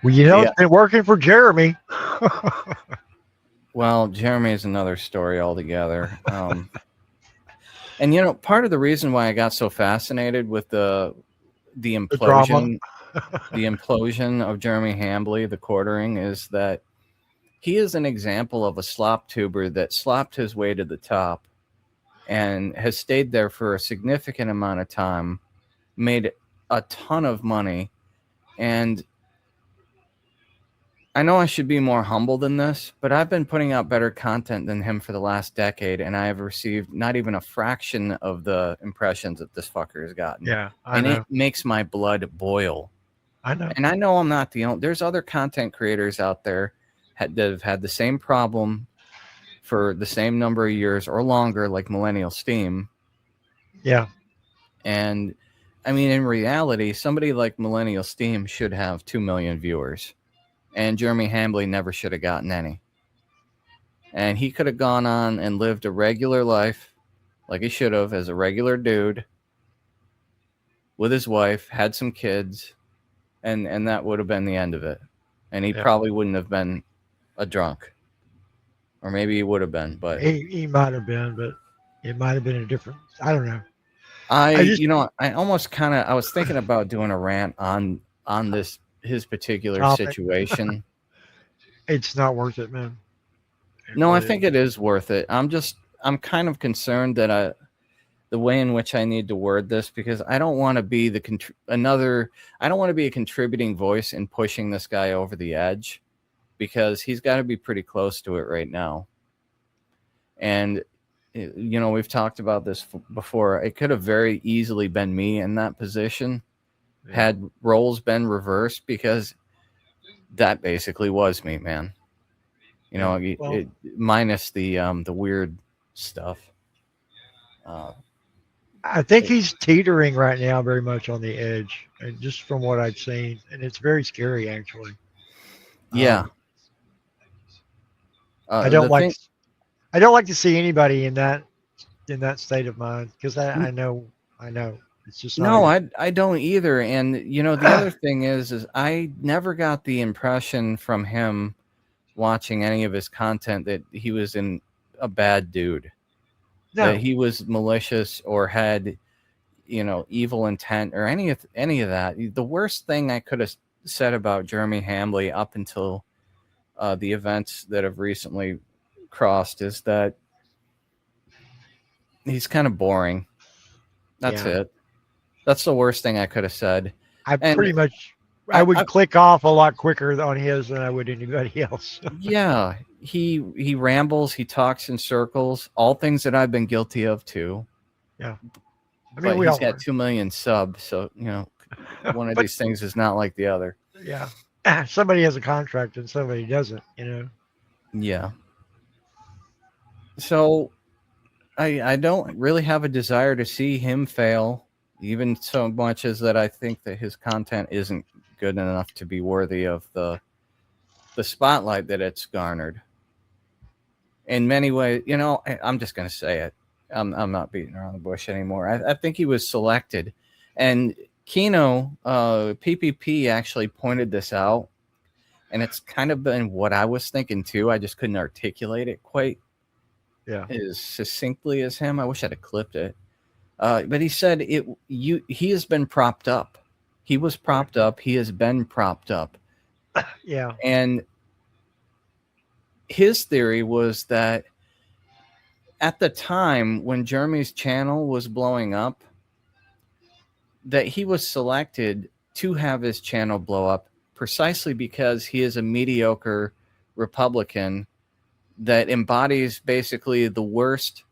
Well, Yeah. it's been working for Jeremy. Well, Jeremy is another story altogether. And part of the reason why I got so fascinated with the The drama. implosion of Jeremy Hambley, the quartering, is that he is an example of a slop tuber that slopped his way to the top and has stayed there for a significant amount of time, made a ton of money. And I know I should be more humble than this, but I've been putting out better content than him for the last decade, and I have received not even a fraction of the impressions that this fucker has gotten. Yeah, I And know. it makes my blood boil. I know. And I know I'm not the only. There's other content creators out there that have had the same problem for the same number of years or longer, like Millennial Steam. Yeah. And I mean, in reality, somebody like Millennial Steam should have 2 million viewers. And Jeremy Hambley never should have gotten any. And he could have gone on and lived a regular life like he should have as a regular dude with his wife, had some kids, and that would have been the end of it. And he probably wouldn't have been a drunk. Or maybe he would have been, but he might have been, but it might have been a different. I don't know. I almost kind of, I was thinking about doing a rant on this, his particular topic. situation. It's not worth it, man. No, I think it is worth it. I'm kind of concerned that the way in which I need to word this, because I don't want to be I don't want to be a contributing voice in pushing this guy over the edge, because he's got to be pretty close to it right now. And we've talked about this before. It could have very easily been me in that position had roles been reversed, because that basically was me, man. Minus the weird stuff. I think he's teetering right now very much on the edge, and just from what I've seen, and it's very scary, actually. Yeah. I don't like to see anybody in that state of mind, because I know it's just no, I don't either. And the other thing is I never got the impression from him watching any of his content that he was a bad dude. No. That he was malicious or had evil intent or any of that. The worst thing I could have said about Jeremy Hambley up until the events that have recently crossed is that he's kind of boring. That's it. That's the worst thing I could have said. I would click off a lot quicker on his than I would anybody else. Yeah, he rambles, he talks in circles, all things that I've been guilty of too. Yeah, but he's got 2 million subs, so one of these things is not like the other. Yeah, somebody has a contract and somebody doesn't. Yeah. So I don't really have a desire to see him fail, even so much as that I think that his content isn't good enough to be worthy of the spotlight that it's garnered. In many ways, I'm just going to say it. I'm not beating around the bush anymore. I think he was selected. And Kino, PPP actually pointed this out. And it's kind of been what I was thinking too. I just couldn't articulate it quite as succinctly as him. I wish I'd have clipped it. But he said he has been propped up. He was propped up. He has been propped up. Yeah. And his theory was that at the time when Jeremy's channel was blowing up, that he was selected to have his channel blow up precisely because he is a mediocre Republican that embodies basically the worst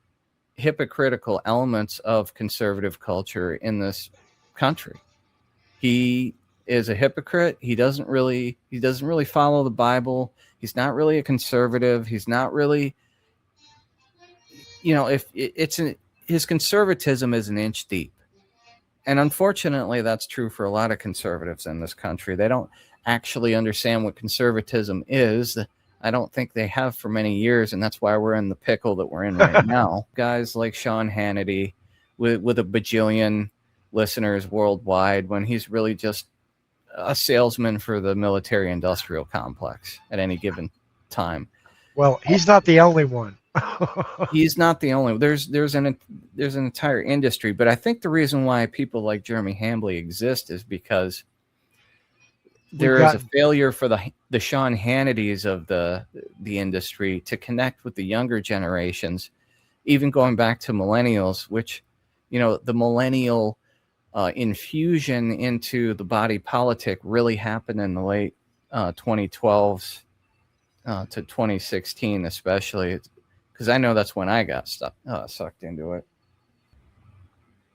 hypocritical elements of conservative culture in this country. He is a hypocrite. He doesn't really follow the Bible. He's not really a conservative. He's not really, if his conservatism is an inch deep. And unfortunately, that's true for a lot of conservatives in this country. They don't actually understand what conservatism is. I don't think they have for many years, and that's why we're in the pickle that we're in right now. Guys like Sean Hannity with a bajillion listeners worldwide, when he's really just a salesman for the military-industrial complex at any given time. Well, he's not the only one. He's not the only. There's an entire industry, but I think the reason why people like Jeremy Hambley exist is because there is a failure for the Sean Hannitys of the industry to connect with the younger generations, even going back to millennials, which, the millennial infusion into the body politic really happened in the late 2012s to 2016, especially, because I know that's when I got sucked into it.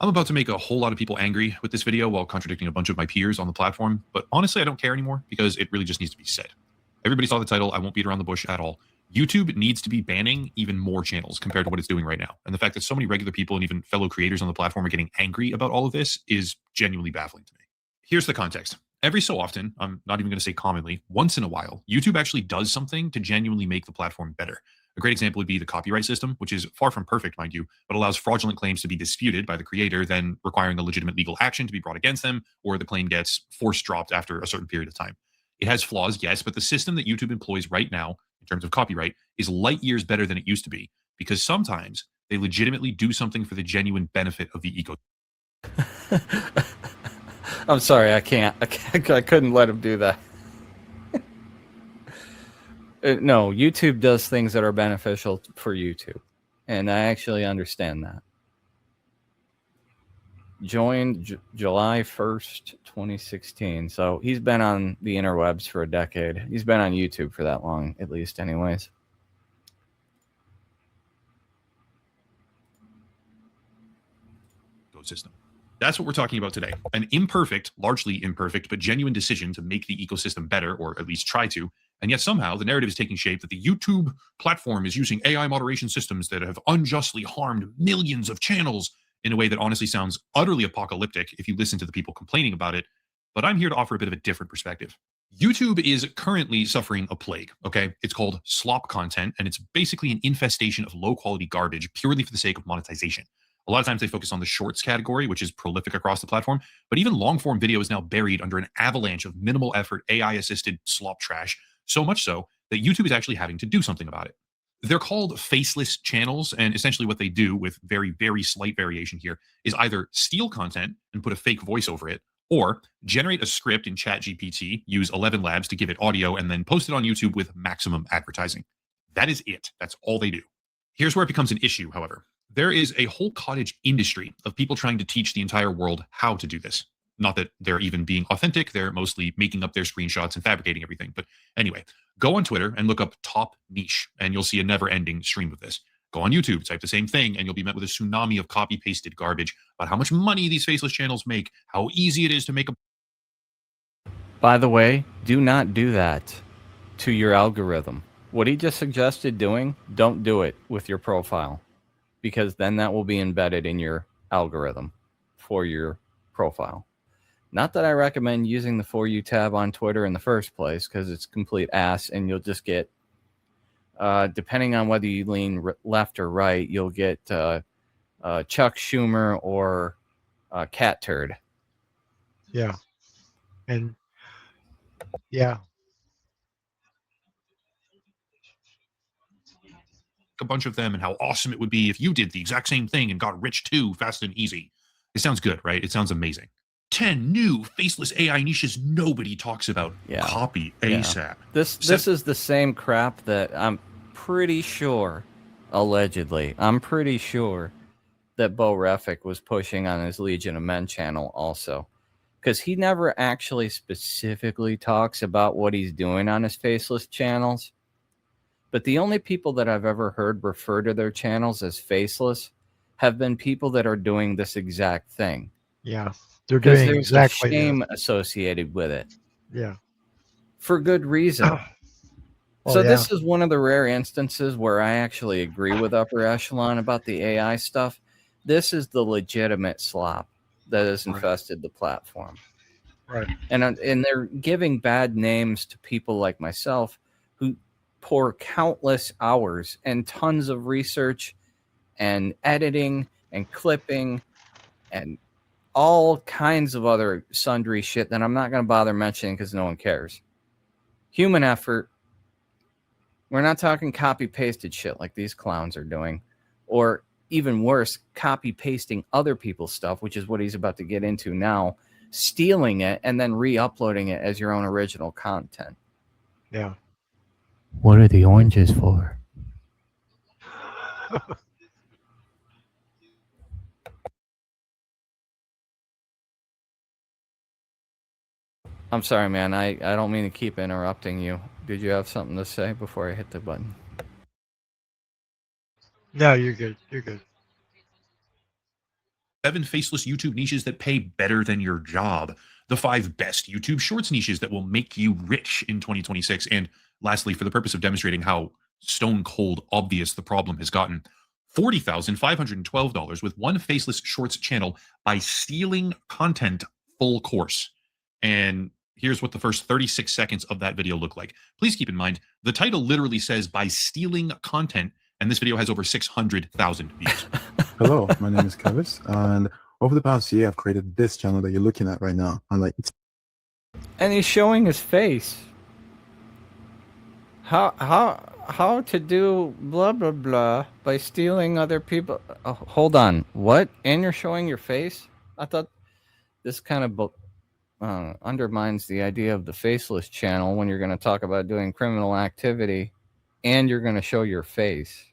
I'm about to make a whole lot of people angry with this video while contradicting a bunch of my peers on the platform, but honestly, I don't care anymore because it really just needs to be said. Everybody saw the title. I won't beat around the bush at all. YouTube needs to be banning even more channels compared to what it's doing right now. And the fact that so many regular people and even fellow creators on the platform are getting angry about all of this is genuinely baffling to me. Here's the context. Every so often, I'm not even going to say commonly, once in a while, YouTube actually does something to genuinely make the platform better. A great example would be the copyright system, which is far from perfect, mind you, but allows fraudulent claims to be disputed by the creator, then requiring a legitimate legal action to be brought against them, or the claim gets force dropped after a certain period of time. It has flaws, yes, but the system that YouTube employs right now, in terms of copyright, is light years better than it used to be, because sometimes they legitimately do something for the genuine benefit of the ecosystem. I'm sorry, I couldn't let him do that. No, YouTube does things that are beneficial for YouTube, and I actually understand that. Joined July 1st, 2016, so he's been on the interwebs for a decade. He's been on YouTube for that long, at least, anyways. Ecosystem. That's what we're talking about today. An imperfect, largely imperfect, but genuine decision to make the ecosystem better, or at least try to. And yet somehow the narrative is taking shape that the YouTube platform is using AI moderation systems that have unjustly harmed millions of channels in a way that honestly sounds utterly apocalyptic if you listen to the people complaining about it. But I'm here to offer a bit of a different perspective. YouTube is currently suffering a plague, okay? It's called slop content, and it's basically an infestation of low-quality garbage purely for the sake of monetization. A lot of times they focus on the shorts category, which is prolific across the platform, but even long-form video is now buried under an avalanche of minimal effort, AI-assisted slop trash, so much so that YouTube is actually having to do something about it. They're called faceless channels, and essentially what they do, with very, very slight variation here, is either steal content and put a fake voice over it, or generate a script in ChatGPT, use 11 Labs to give it audio, and then post it on YouTube with maximum advertising. That is it. That's all they do. Here's where it becomes an issue, however. There is a whole cottage industry of people trying to teach the entire world how to do this. Not that they're even being authentic. They're mostly making up their screenshots and fabricating everything. But anyway, go on Twitter and look up top niche, and you'll see a never-ending stream of this. Go on YouTube, type the same thing, and you'll be met with a tsunami of copy-pasted garbage about how much money these faceless channels make, how easy it is to make a... By the way, do not do that to your algorithm. What he just suggested doing, don't do it with your profile, because then that will be embedded in your algorithm for your profile. Not that I recommend using the For You tab on Twitter in the first place, because it's complete ass, and you'll just get, depending on whether you lean left or right, you'll get Chuck Schumer or Cat Turd. Yeah. And yeah. A bunch of them and how awesome it would be if you did the exact same thing and got rich too, fast and easy. It sounds good, right? It sounds amazing. 10 new faceless AI niches nobody talks about. Yeah. Copy ASAP. This is the same crap that I'm pretty sure, allegedly, I'm pretty sure that Bo Refik was pushing on his Legion of Men channel also. Because he never actually specifically talks about what he's doing on his faceless channels. But the only people that I've ever heard refer to their channels as faceless have been people that are doing this exact thing. Yeah, they're doing there's exactly a shame associated with it. Yeah. For good reason. Well, so yeah. this is one of the rare instances where I actually agree with Upper Echelon about the AI stuff. This is the legitimate slop that has infested the platform. Right. And they're giving bad names to people like myself who pour countless hours and tons of research and editing and clipping and all kinds of other sundry shit that I'm not going to bother mentioning because no one cares. Human effort. We're not talking copy-pasted shit like these clowns are doing. Or even worse, copy-pasting other people's stuff, which is what he's about to get into now, stealing it and then re-uploading it as your own original content. Yeah. What are the oranges for? I'm sorry, man. I don't mean to keep interrupting you. Did you have something to say before I hit the button? No, you're good. You're good. 7 faceless YouTube niches that pay better than your job. The 5 best YouTube Shorts niches that will make you rich in 2026. And lastly, for the purpose of demonstrating how stone cold obvious the problem has gotten, $40,512 with one faceless Shorts channel by stealing content full course. And here's what the first 36 seconds of that video look like. Please keep in mind, the title literally says by stealing content, and this video has over 600,000 views. Hello, my name is Kevis, and over the past year, I've created this channel that you're looking at right now. And he's showing his face. How to do blah blah blah by stealing other people? Oh, hold on, what? And you're showing your face? I thought this kind of undermines the idea of the faceless channel when you're going to talk about doing criminal activity, and you're going to show your face.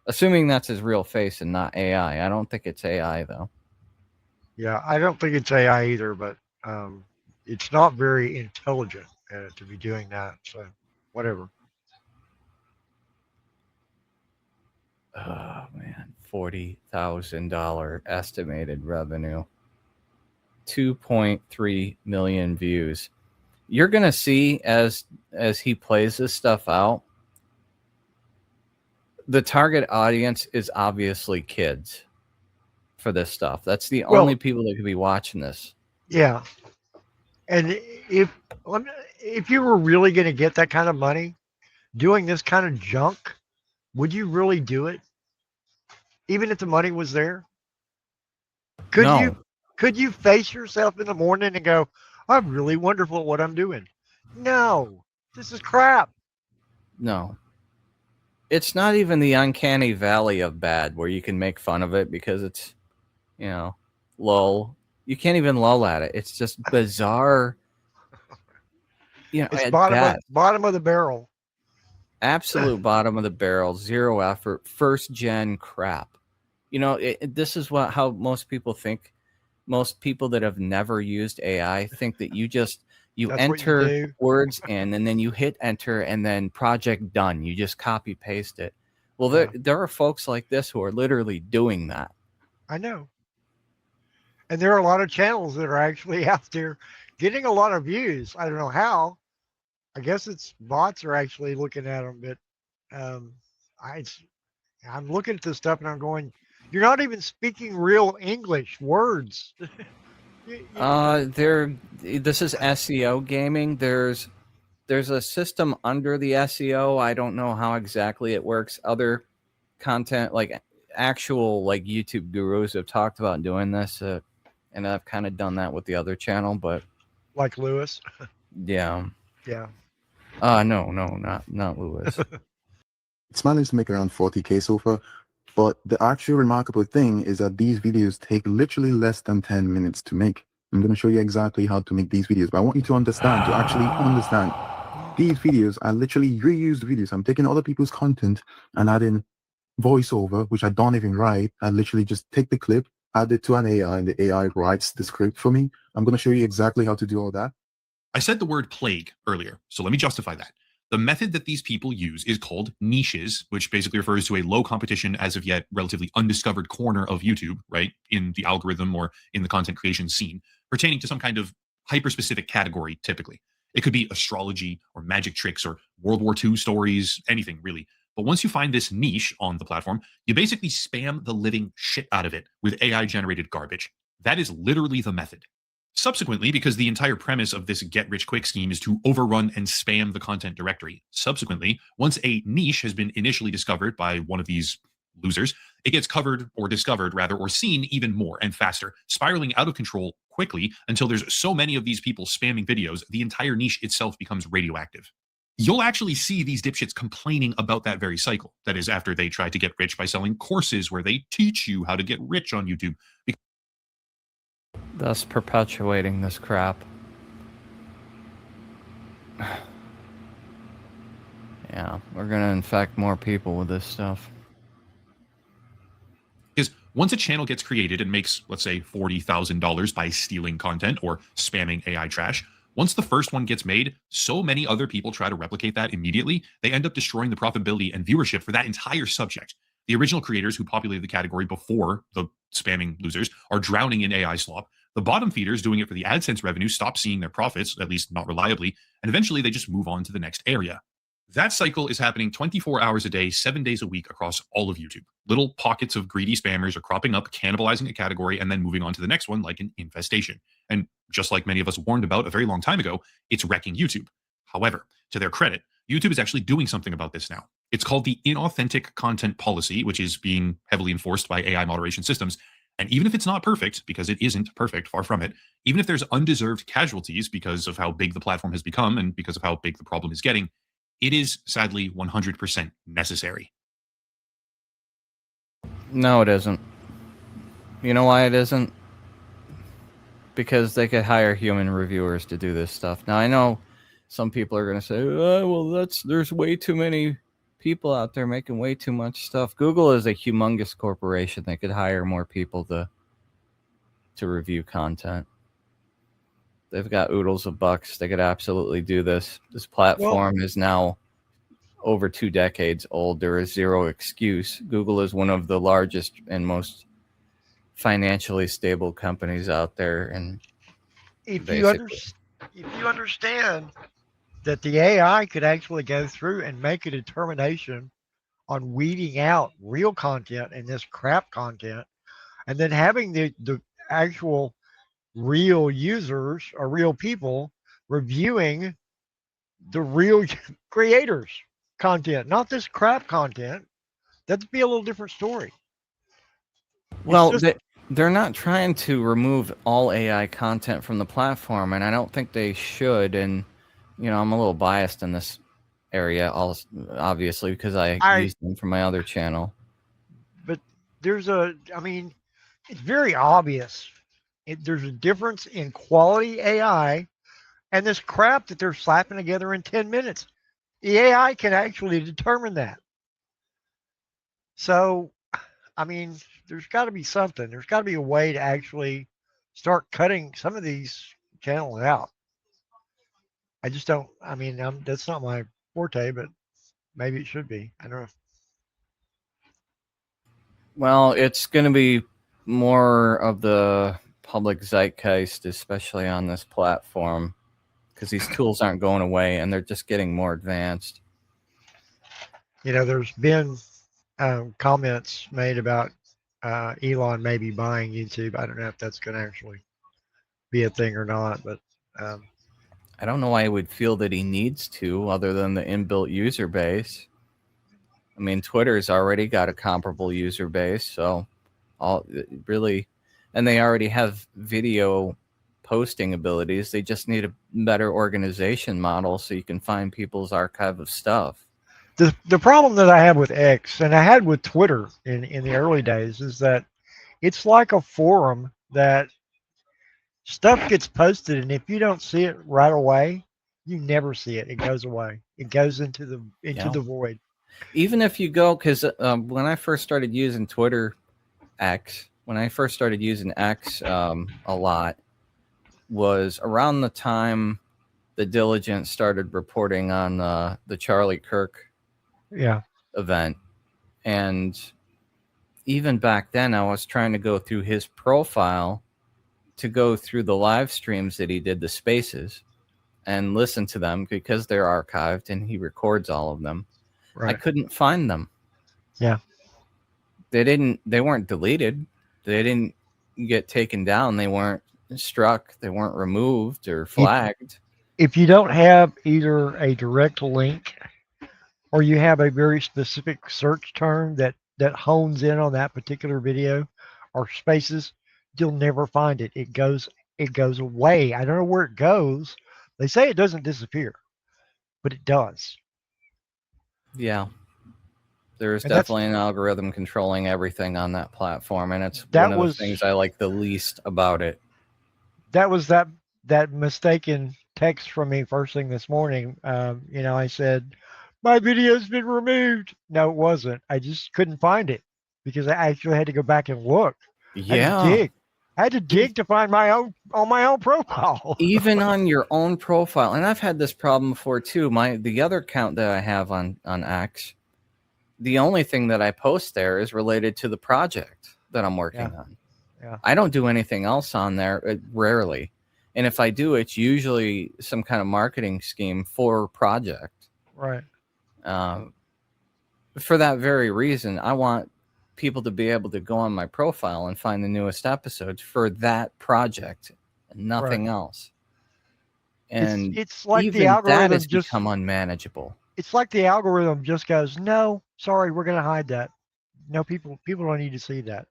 Assuming that's his real face and not AI. I don't think it's AI, though. Yeah, I don't think it's AI either, but it's not very intelligent to be doing that. So, whatever. Oh, man. $40,000 estimated revenue. 2.3 million views. You're going to see as he plays this stuff out, the target audience is obviously kids for this stuff. That's the only people that could be watching this. Yeah. And if you were really going to get that kind of money doing this kind of junk, would you really do it? Even if the money was there? Could you face yourself in the morning and go, I'm really wonderful at what I'm doing? No. This is crap. No. It's not even the uncanny valley of bad where you can make fun of it because it's, lull. You can't even lull at it. It's just bizarre. It's bottom of the barrel. Absolute bottom of the barrel, zero effort, first gen crap. This is how most people think. Most people that have never used AI think that you enter words in and then you hit enter and then project done. You just copy paste it. Well, there are folks like this who are literally doing that. I know. And there are a lot of channels that are actually out there getting a lot of views. I don't know how. I guess it's bots are actually looking at them, but I'm looking at this stuff and I'm going, you're not even speaking real English words. This is SEO gaming. There's a system under the SEO. I don't know how exactly it works. Other content, like actual YouTube gurus have talked about doing this, and I've kind of done that with the other channel, but like Lewis. Yeah. Yeah. No, not Lewis. It's managed to make around 40K so far, but the actual remarkable thing is that these videos take literally less than 10 minutes to make. I'm going to show you exactly how to make these videos, but I want you to actually understand. These videos are literally reused videos. I'm taking other people's content and adding voiceover, which I don't even write. I literally just take the clip, add it to an AI, and the AI writes the script for me. I'm going to show you exactly how to do all that. I said the word plague earlier, so let me justify that. The method that these people use is called niches, which basically refers to a low competition, as of yet relatively undiscovered corner of YouTube, right, in the algorithm or in the content creation scene, pertaining to some kind of hyper-specific category, typically. It could be astrology or magic tricks or World War II stories, anything really. But once you find this niche on the platform, you basically spam the living shit out of it with AI-generated garbage. That is literally the method. Subsequently, because the entire premise of this get-rich-quick scheme is to overrun and spam the content directory, subsequently, once a niche has been initially discovered by one of these losers, it gets covered or discovered rather, or seen even more and faster, spiraling out of control quickly until there's so many of these people spamming videos, the entire niche itself becomes radioactive. You'll actually see these dipshits complaining about that very cycle. That is, after they try to get rich by selling courses where they teach you how to get rich on YouTube. Thus perpetuating this crap. Yeah, we're going to infect more people with this stuff. Because once a channel gets created and makes, let's say, $40,000 by stealing content or spamming AI trash, once the first one gets made, so many other people try to replicate that immediately, they end up destroying the profitability and viewership for that entire subject. The original creators who populated the category before the spamming losers are drowning in AI slop. The bottom feeders doing it for the AdSense revenue stop seeing their profits, at least not reliably, and eventually they just move on to the next area. That cycle is happening 24 hours a day, 7 days a week across all of YouTube. Little pockets of greedy spammers are cropping up, cannibalizing a category, and then moving on to the next one like an infestation. And just like many of us warned about a very long time ago, it's wrecking YouTube. However, to their credit, YouTube is actually doing something about this now. It's called the inauthentic content policy, which is being heavily enforced by AI moderation systems. And even if it's not perfect, because it isn't perfect, far from it, even if there's undeserved casualties because of how big the platform has become and because of how big the problem is getting, it is sadly 100% necessary. No, it isn't. You know why it isn't? Because they could hire human reviewers to do this stuff. Now, I know some people are going to say, oh, well, there's way too many people out there making way too much stuff. Google is a humongous corporation. They could hire more people to review content. They've got oodles of bucks. They could absolutely do this. This platform is now over 2 decades old. There is zero excuse. Google is one of the largest and most financially stable companies out there. And if you understand that the AI could actually go through and make a determination on weeding out real content and this crap content, and then having the actual real users or real people reviewing the real creators content, not this crap content, that'd be a little different story. Well, they're not trying to remove all AI content from the platform, and I don't think they should. And you know, I'm a little biased in this area, obviously, because I use them for my other channel. But it's very obvious. There's a difference in quality AI and this crap that they're slapping together in 10 minutes. The AI can actually determine that. So, there's got to be something. There's got to be a way to actually start cutting some of these channels out. I just don't. That's not my forte, but maybe it should be. I don't know. Well, it's going to be more of the public zeitgeist, especially on this platform, because these tools aren't going away and they're just getting more advanced. You know, there's been comments made about Elon maybe buying YouTube. I don't know if that's going to actually be a thing or not, but I don't know why he would feel that he needs to, other than the inbuilt user base. I mean, Twitter's already got a comparable user base, so and they already have video posting abilities. They just need a better organization model so you can find people's archive of stuff. The problem that I have with X, and I had with Twitter in the early days, is that it's like a forum that stuff gets posted, and if you don't see it right away, you never see it. It goes away. It goes into the void. Even if you go, because when I first started using X a lot, was around the time the Diligent started reporting on the Charlie Kirk event. And even back then, I was trying to go through his profile to go through the live streams that he did, the spaces, and listen to them because they're archived and he records all of them. Right. I couldn't find them. Yeah. They weren't deleted. They didn't get taken down. They weren't struck. They weren't removed or flagged. If you don't have either a direct link or you have a very specific search term that that hones in on that particular video or spaces, you'll never find it. It goes away. I don't know where it goes. They say it doesn't disappear, but it does. Yeah. There's And that's definitely an algorithm controlling everything on that platform, and it's that one of the was things I like the least about it. that was that mistaken text from me first thing this morning. I said my video's been removed. No, it wasn't. I just couldn't find it because I actually had to go back and look. I had to Yeah. dig. I had to dig to find my own profile. Even on your own profile, and I've had this problem before too. The other account that I have on X, the only thing that I post there is related to the project that I'm working on. Yeah. I don't do anything else on there, rarely. And if I do, it's usually some kind of marketing scheme for a project. Right. For that very reason, I want people to be able to go on my profile and find the newest episodes for that project and nothing else. And it's like the even that algorithm has just become unmanageable. it's like the algorithm just goes, no, sorry, we're going to hide that. No, people don't need to see that,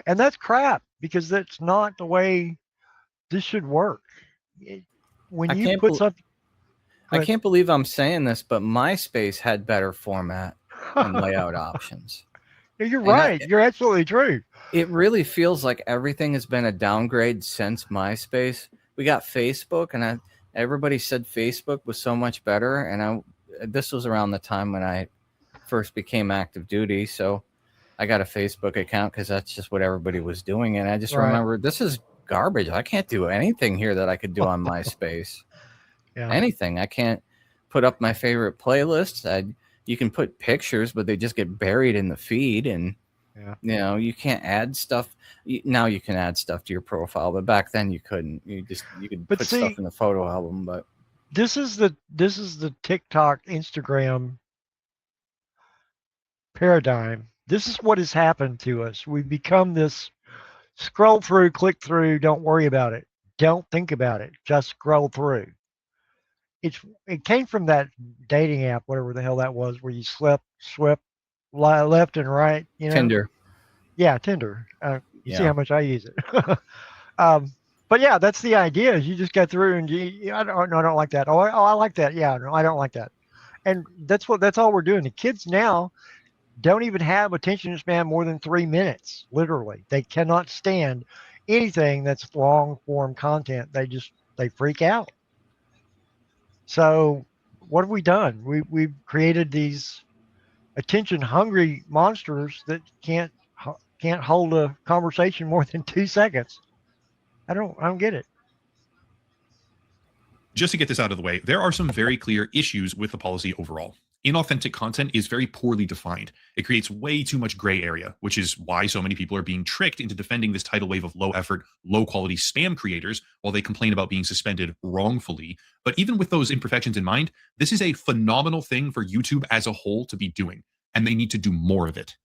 and that's crap because that's not the way this should work. When I you can't put bel- something, I can't believe I'm saying this, but MySpace had better format and layout options. you're And right. You're absolutely true. It really feels like everything has been a downgrade since MySpace. We got Facebook, and everybody said Facebook was so much better. And this was around the time when I first became active duty, so I got a Facebook account because that's just what everybody was doing. And I just remember, this is garbage. I can't do anything here that I could do on MySpace. Yeah. Anything. I can't put up my favorite playlists. You can put pictures, but they just get buried in the feed, and you can't add stuff. Now you can add stuff to your profile, but back then you couldn't. You could put stuff in the photo album. But this is the TikTok, Instagram paradigm. This is what has happened to us. We've become this scroll through, click through, don't worry about it. Don't think about it. Just scroll through. It came from that dating app, whatever the hell that was, where you swipe left and right. Tinder. Yeah, Tinder. You see Yeah. how much I use it. But yeah, that's the idea. Is you just go through and I don't like that. Oh, I like that. Yeah, no, I don't like that. And that's all we're doing. The kids now don't even have attention span more than 3 minutes. Literally, they cannot stand anything that's long form content. They freak out. So what have we done? We've created these attention hungry monsters that can't hold a conversation more than 2 seconds. I don't get it. Just to get this out of the way, there are some very clear issues with the policy overall. Inauthentic content is very poorly defined. It creates way too much gray area, which is why so many people are being tricked into defending this tidal wave of low effort, low quality spam creators while they complain about being suspended wrongfully. But even with those imperfections in mind, this is a phenomenal thing for YouTube as a whole to be doing, and they need to do more of it.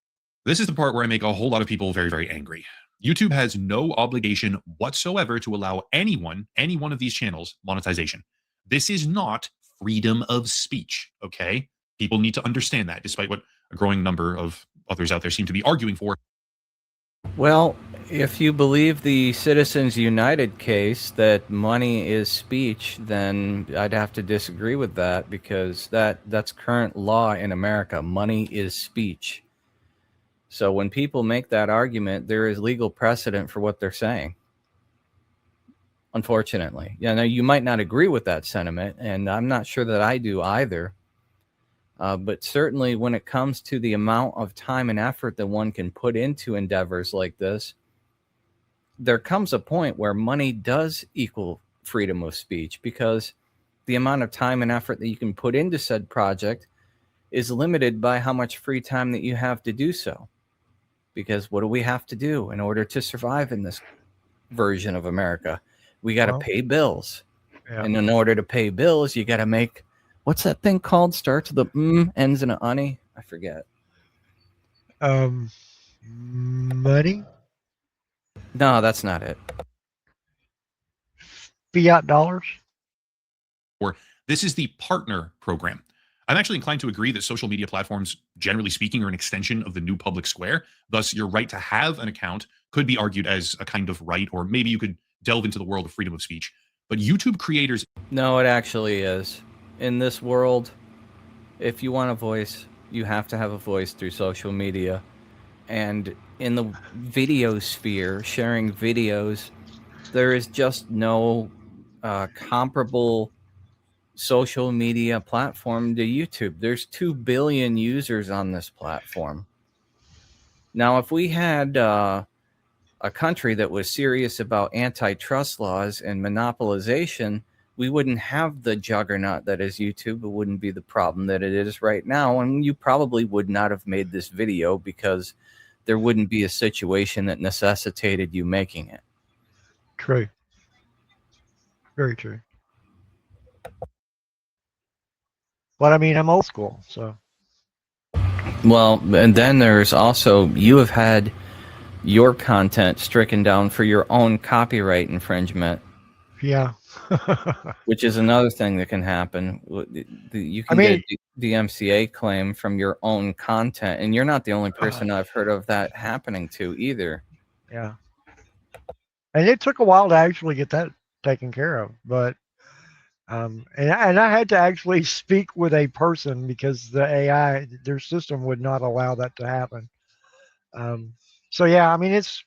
This is the part where I make a whole lot of people very, very angry. YouTube has no obligation whatsoever to allow any one of these channels monetization. This is not freedom of speech, okay? People need to understand that, despite what a growing number of others out there seem to be arguing for. Well, if you believe the Citizens United case that money is speech, then I'd have to disagree with that, because that's current law in America. Money is speech. So when people make that argument, there is legal precedent for what they're saying. Unfortunately. Yeah, now you might not agree with that sentiment, and I'm not sure that I do either. But certainly when it comes to the amount of time and effort that one can put into endeavors like this, there comes a point where money does equal freedom of speech, because the amount of time and effort that you can put into said project is limited by how much free time that you have to do so. Because what do we have to do in order to survive in this version of America? We got to pay bills. Yeah. And in order to pay bills, you got to make, what's that thing called? Starts with a ends in an unny? I forget. Money? No, that's not it. Fiat dollars? Or this is the partner program. I'm actually inclined to agree that social media platforms, generally speaking, are an extension of the new public square. Thus, your right to have an account could be argued as a kind of right, or maybe you could delve into the world of freedom of speech. But YouTube creators... No, it actually is. In this world, if you want a voice, you have to have a voice through social media. And in the video sphere, sharing videos, there is just no comparable social media platform to YouTube. There's 2 billion users on this platform. Now, if we had a country that was serious about antitrust laws and monopolization, we wouldn't have the juggernaut that is YouTube. It wouldn't be the problem that it is right now. And you probably would not have made this video because there wouldn't be a situation that necessitated you making it. True. Very true. But I mean, I'm old school, so. Well, and then there's also, you have had your content stricken down for your own copyright infringement. Yeah. Which is another thing that can happen. You can get the MCA claim from your own content, and you're not the only person I've heard of that happening to either. Yeah. And it took a while to actually get that taken care of, but and I had to actually speak with a person because the AI, their system would not allow that to happen. So yeah, I mean, it's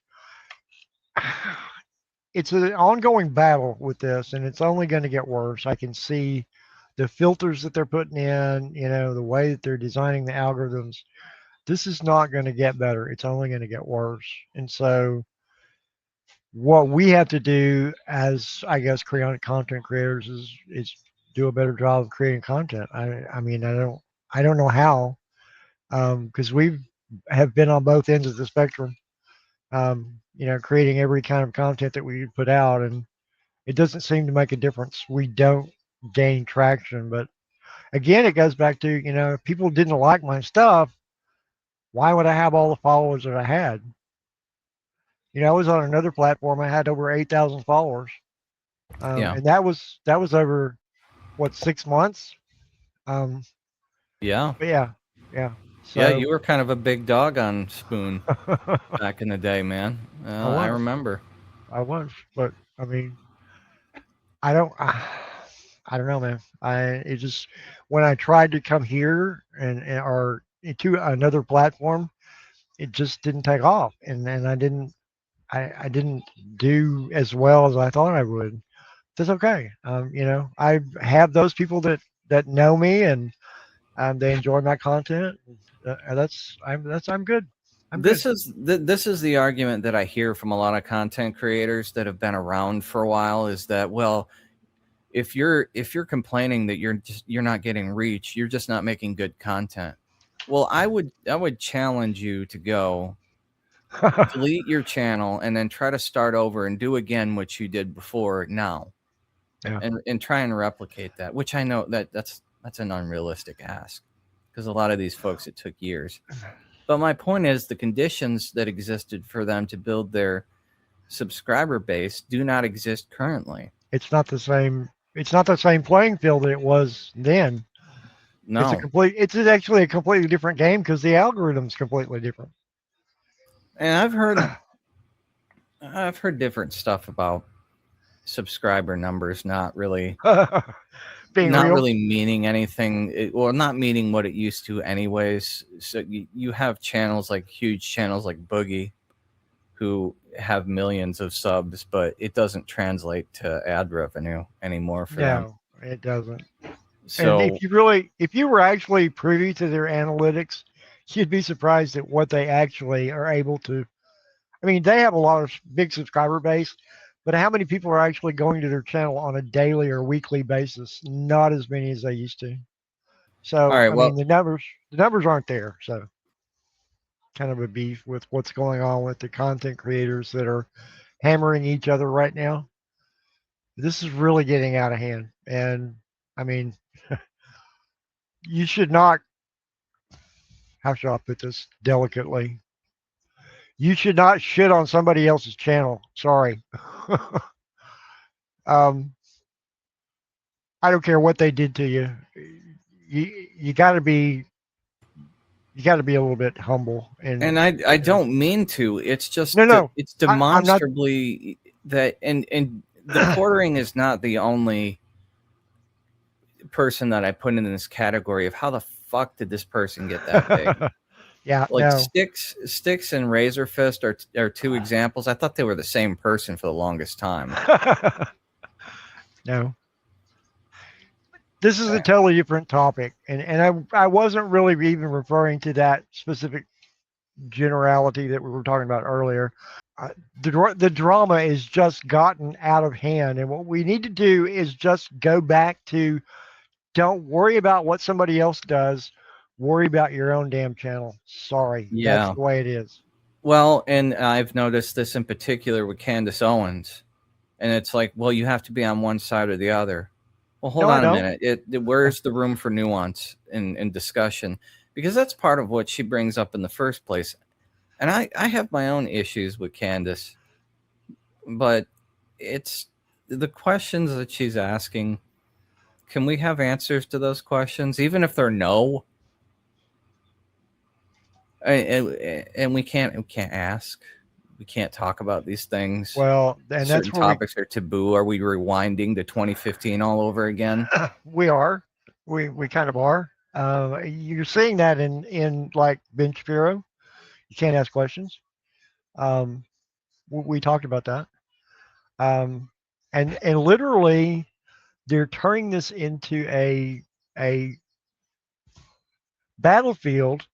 an ongoing battle with this, and it's only going to get worse. I can see the filters that they're putting in, you know, the way that they're designing the algorithms. This is not going to get better. It's only going to get worse. And so what we have to do as, I guess, content creators is do a better job of creating content. I mean, I don't know how, because we have been on both ends of the spectrum, you know, creating every kind of content that we put out, and it doesn't seem to make a difference. We don't gain traction. But again, it goes back to, you know, if people didn't like my stuff, why would I have all the followers that I had? You know, I was on another platform. I had over 8,000 followers, and that was over what, 6 months. Yeah. But yeah. So, yeah, you were kind of a big dog on Spoon back in the day, man. I remember. I was, but I mean, I don't know, man. It just, when I tried to come here or to another platform, it just didn't take off, and I didn't do as well as I thought I would. That's okay. You know, I have those people that know me, and they enjoy my content. I'm good. This is the argument that I hear from a lot of content creators that have been around for a while, is that, well, if you're complaining that you're not getting reach, you're just not making good content. Well, I would challenge you to go delete your channel and then try to start over and do again what you did before now. Yeah. And try and replicate that, which I know that's an unrealistic ask, because a lot of these folks, it took years. But my point is, the conditions that existed for them to build their subscriber base do not exist currently. It's not the same. It's not the same playing field that it was then. No, it's actually a completely different game because the algorithm's completely different. And I've heard different stuff about subscriber numbers not really really meaning anything, or not meaning what it used to anyways. So you have channels, like huge channels like Boogie, who have millions of subs, but it doesn't translate to ad revenue anymore for them. No, it doesn't. So and if you were actually privy to their analytics, you'd be surprised at what they actually are able to. I mean, they have a lot of big subscriber base, but how many people are actually going to their channel on a daily or weekly basis? Not as many as they used to. So, all right, I mean, the numbers aren't there. So, kind of a beef with what's going on with the content creators that are hammering each other right now. This is really getting out of hand. And I mean, you should not, how should I put this delicately? You should not shit on somebody else's channel. Sorry. I don't care what they did to you. you got to be a little bit humble. And I don't mean to. It's just No. it's I'm not. demonstrably that and the quartering is not the only person that I put in this category of how the fuck did this person get that big? Yeah, Like no. Sticks and Razor Fist are two examples. I thought they were the same person for the longest time. No. This is a totally different topic, and I wasn't really even referring to that specific generality that we were talking about earlier. The drama is just gotten out of hand, and what we need to do is just go back to don't worry about what somebody else does. Worry about your own damn channel. Sorry, Yeah. that's the way it is. Well, and I've noticed this in particular with Candace Owens, and it's like, well, you have to be on one side or the other. Well, hold No, I on a don't. minute. Where's the room for nuance in discussion? Because that's part of what she brings up in the first place. And I have my own issues with Candace, but it's the questions that she's asking. Can we have answers to those questions, even if they're no? And we can't ask. We can't talk about these things. Well, and Certain that's where topics are taboo. Are we rewinding to 2015 all over again? we are. We kind of are. You're seeing that in like Ben Shapiro. You can't ask questions. We talked about that. And literally they're turning this into a battlefield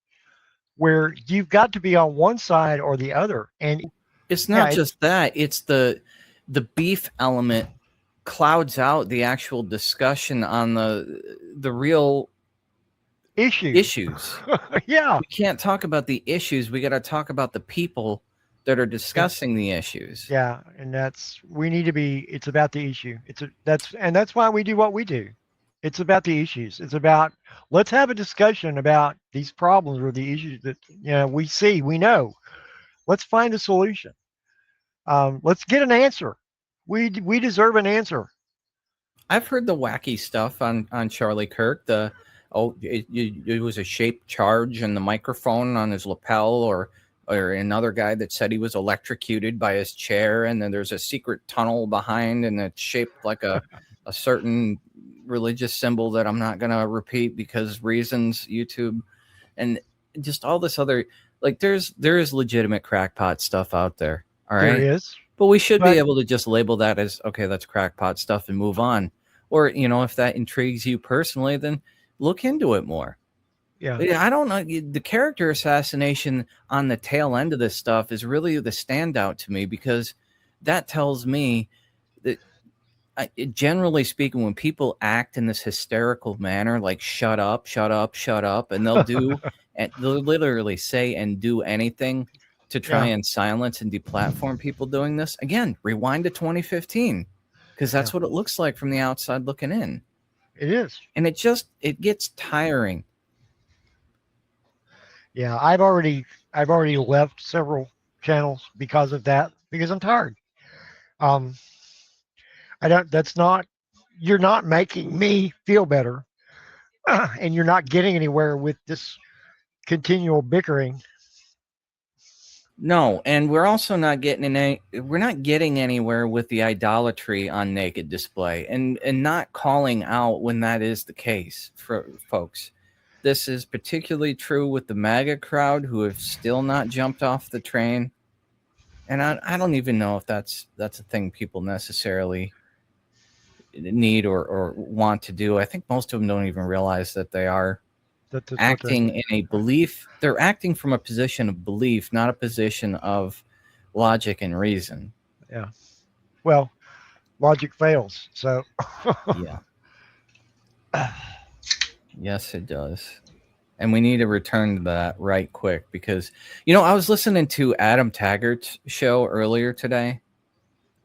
where you've got to be on one side or the other. And It's not yeah, just that. It's the beef element clouds out the actual discussion on the real issues. Yeah. We can't talk about the issues. We got to talk about the people that are discussing the issues. Yeah, and we need to be. It's about the issue. That's why we do what we do. It's about the issues. It's about let's have a discussion about these problems or the issues that we see, we know. Let's find a solution. Let's get an answer. We deserve an answer. I've heard the wacky stuff on Charlie Kirk. It was a shaped charge in the microphone on his lapel, or another guy that said he was electrocuted by his chair, and then there's a secret tunnel behind, and it's shaped like a certain religious symbol that I'm not gonna repeat because reasons, YouTube, and just all this other, like there is legitimate crackpot stuff out there. All right. There is. But we should be able to just label that as, okay, that's crackpot stuff and move on. Or, if that intrigues you personally, then look into it more. Yeah. I don't know. The character assassination on the tail end of this stuff is really the standout to me, because that tells me that, generally speaking, when people act in this hysterical manner, like shut up, and they'll literally say and do anything to try and silence and deplatform people doing this. Again, rewind to 2015, because that's what it looks like from the outside looking in. It is. And it gets tiring. Yeah, I've already left several channels because of that, because I'm tired. You're not making me feel better, and you're not getting anywhere with this continual bickering. No, and we're also not getting anywhere with the idolatry on naked display, and not calling out when that is the case for folks. This is particularly true with the MAGA crowd, who have still not jumped off the train. And I don't even know if that's a thing people necessarily need or want to do. I think most of them don't even realize that they are acting in a belief. They're acting from a position of belief, not a position of logic and reason. Yeah. Well, logic fails. So yeah. Yes, it does. And we need to return to that right quick, because, I was listening to Adam Taggart's show earlier today.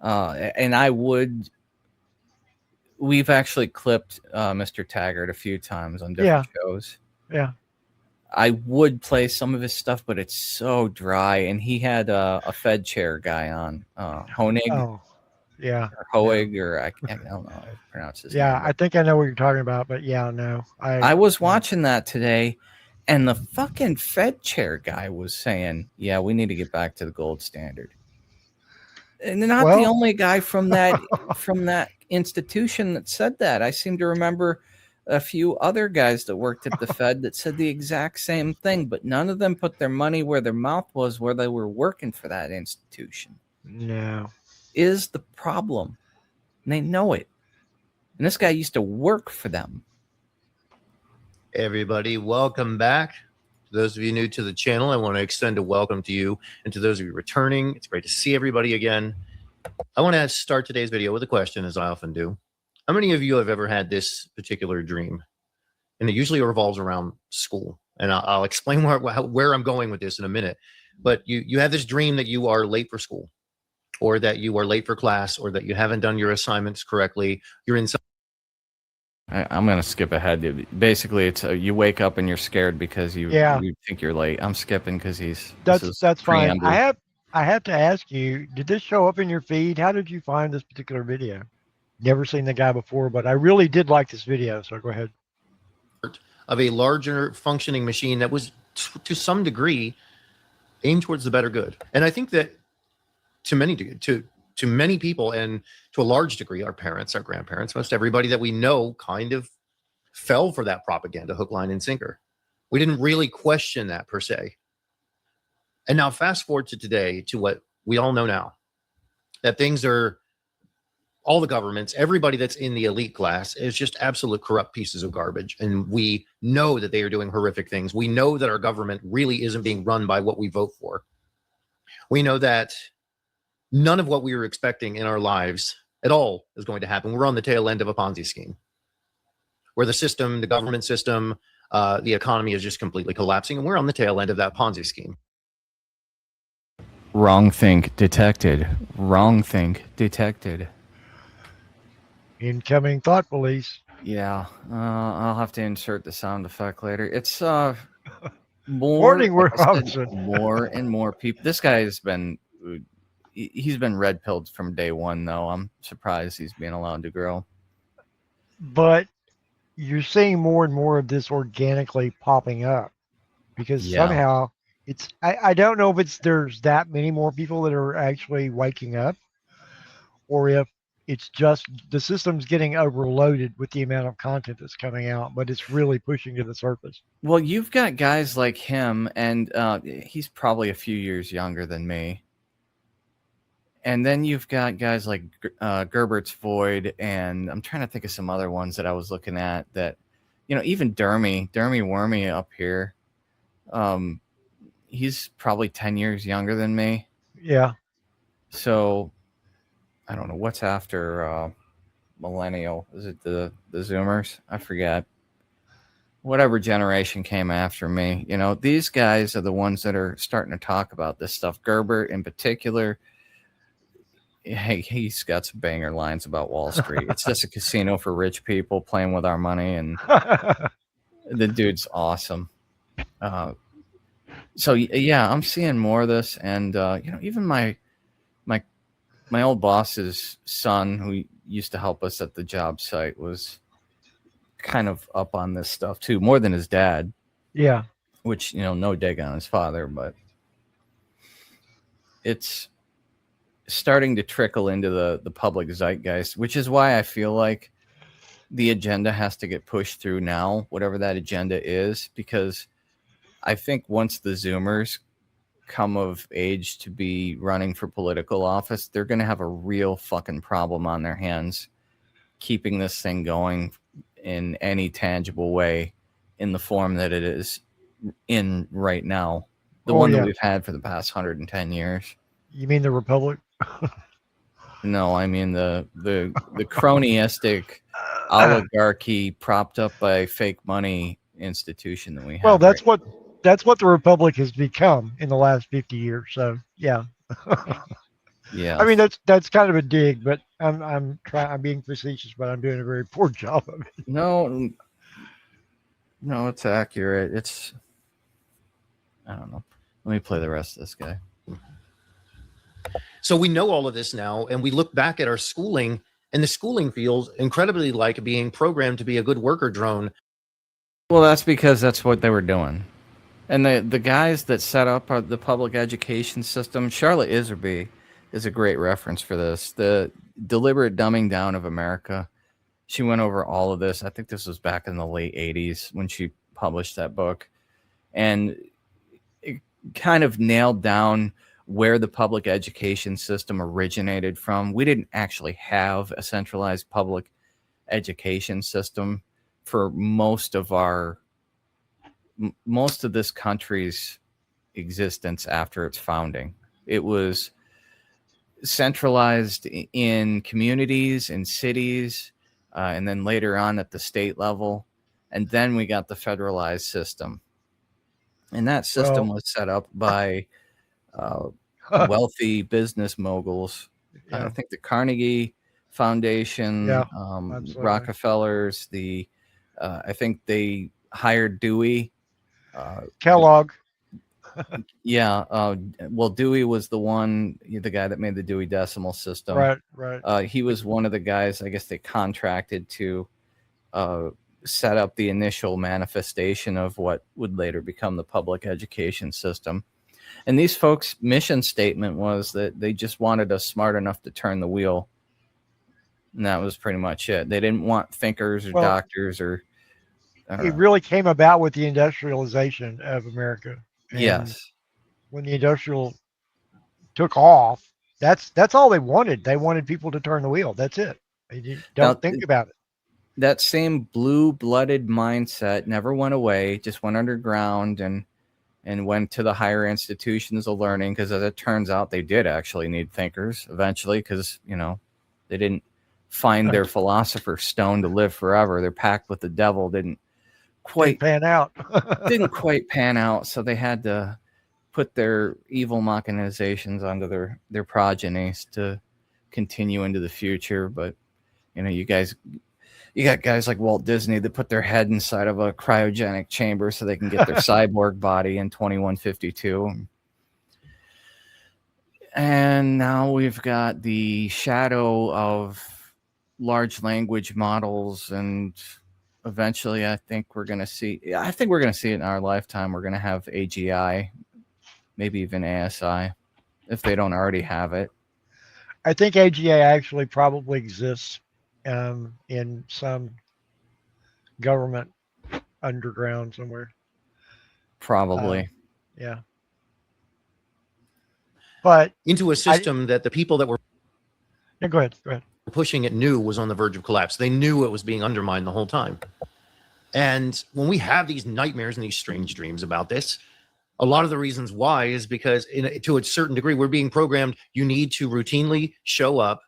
And we've actually clipped Mr. Taggart a few times on different shows. Yeah. I would play some of his stuff, but it's so dry. And he had a Fed chair guy on, Honig. Oh, Yeah. or Hoeg, or I don't know how to pronounce his Yeah, name. I think I know what you're talking about, but yeah, no. I was watching that today, and the fucking Fed chair guy was saying, "Yeah, we need to get back to the gold standard." And they're not the Well, only guy from that institution that said that. I seem to remember a few other guys that worked at the Fed that said the exact same thing, but none of them put their money where their mouth was, where they were working for that institution. no. Is the problem. And they know it. And this guy used to work for them. Everybody, welcome back. To those of you new to the channel, I want to extend a welcome to you. And to those of you returning, it's great to see everybody again. I want to start today's video with a question, as I often do. How many of you have ever had this particular dream? And it usually revolves around school. And I'll explain where I'm going with this in a minute. But you have this dream that you are late for school, or that you are late for class, or that you haven't done your assignments correctly. You're in some I'm going to skip ahead. Basically, it's you wake up and you're scared because you think you're late. I'm skipping because That's fine. preamble. I have to ask you, did this show up in your feed? How did you find this particular video? Never seen the guy before, but I really did like this video, so go ahead. of a larger functioning machine that was to some degree aimed towards the better good. And I think that to many people, and to a large degree, our parents, our grandparents, most everybody that we know kind of fell for that propaganda hook, line, and sinker. We didn't really question that per se. And now fast forward to today, to what we all know now, that things are, all the governments, everybody that's in the elite class is just absolute corrupt pieces of garbage. And we know that they are doing horrific things. We know that our government really isn't being run by what we vote for. We know that none of what we were expecting in our lives at all is going to happen. We're on the tail end of a Ponzi scheme, where the system, the government system, the economy is just completely collapsing, and we're on the tail end of that Ponzi scheme. Wrong think detected. Wrong think detected. Incoming thought police. Yeah, I'll have to insert the sound effect later. It's more, Morning, like I said, Robinson. more and more people. This guy has been, he's been red pilled from day one, though. I'm surprised he's being allowed to grow. But you're seeing more and more of this organically popping up, because somehow it's, I don't know if there's that many more people that are actually waking up, or if it's just the system's getting overloaded with the amount of content that's coming out, but it's really pushing to the surface. Well, you've got guys like him, and he's probably a few years younger than me. And then you've got guys like Gerbert's Void, and I'm trying to think of some other ones that I was looking at that, even Dermy Wormy up here. He's probably 10 years younger than me. Yeah. So I don't know what's after millennial. Is it the Zoomers? I forget. Whatever generation came after me. These guys are the ones that are starting to talk about this stuff. Gerbert in particular. Hey, he's got some banger lines about Wall Street. It's just a casino for rich people playing with our money, and the dude's awesome. So yeah, I'm seeing more of this, and even my old boss's son, who used to help us at the job site, was kind of up on this stuff too, more than his dad. Yeah. Which, no dig on his father, but it's starting to trickle into the public zeitgeist, which is why I feel like the agenda has to get pushed through now, whatever that agenda is, because I think once the Zoomers come of age to be running for political office, they're going to have a real fucking problem on their hands keeping this thing going in any tangible way in the form that it is in right now. The one that we've had for the past 110 years. You mean the Republic? No, I mean the cronyistic oligarchy propped up by fake money institution that we have. Well, that's what the Republic has become in the last 50 years. So yeah. Yeah. I mean, that's kind of a dig, but I'm being facetious, but I'm doing a very poor job of it. No, it's accurate. I don't know. Let me play the rest of this guy. So we know all of this now, and we look back at our schooling, and the schooling feels incredibly like being programmed to be a good worker drone. Well, that's because that's what they were doing. And the guys that set up the public education system, Charlotte Iserby is a great reference for this. The deliberate dumbing down of America. She went over all of this. I think this was back in the late 80s when she published that book. And it kind of nailed down where the public education system originated from. We didn't actually have a centralized public education system for most of this country's existence after its founding. It was centralized in communities and cities, and then later on at the state level. And then we got the federalized system. And that system was set up by wealthy business moguls. Yeah. I think the Carnegie Foundation, Yeah, absolutely. Rockefellers, I think they hired Dewey. Kellogg. Yeah. Well, Dewey was the guy that made the Dewey Decimal System. Right. He was one of the guys, I guess they contracted to set up the initial manifestation of what would later become the public education system. And these folks' mission statement was that they just wanted us smart enough to turn the wheel. And that was pretty much it. They didn't want thinkers or doctors or. It really came about with the industrialization of America. And yes. When the industrial took off, that's all they wanted. They wanted people to turn the wheel. That's it. They don't think about it. That same blue-blooded mindset never went away, just went underground and went to the higher institutions of learning, because as it turns out, they did actually need thinkers eventually, because, they didn't find their philosopher's stone to live forever. Their pact with the devil didn't quite pan out. Didn't quite pan out, so they had to put their evil machinations onto their progenies to continue into the future. But you got guys like Walt Disney that put their head inside of a cryogenic chamber so they can get their cyborg body in 2152. And now we've got the shadow of large language models, and eventually I think we're going to see it in our lifetime. We're going to have AGI, maybe even ASI, if they don't already have it. I think AGI actually probably exists in some government underground somewhere. Probably. Yeah. But into a system that the people that were go ahead. Pushing it knew was on the verge of collapse. They knew it was being undermined the whole time. And when we have these nightmares and these strange dreams about this, a lot of the reasons why is because to a certain degree, we're being programmed. You need to routinely show up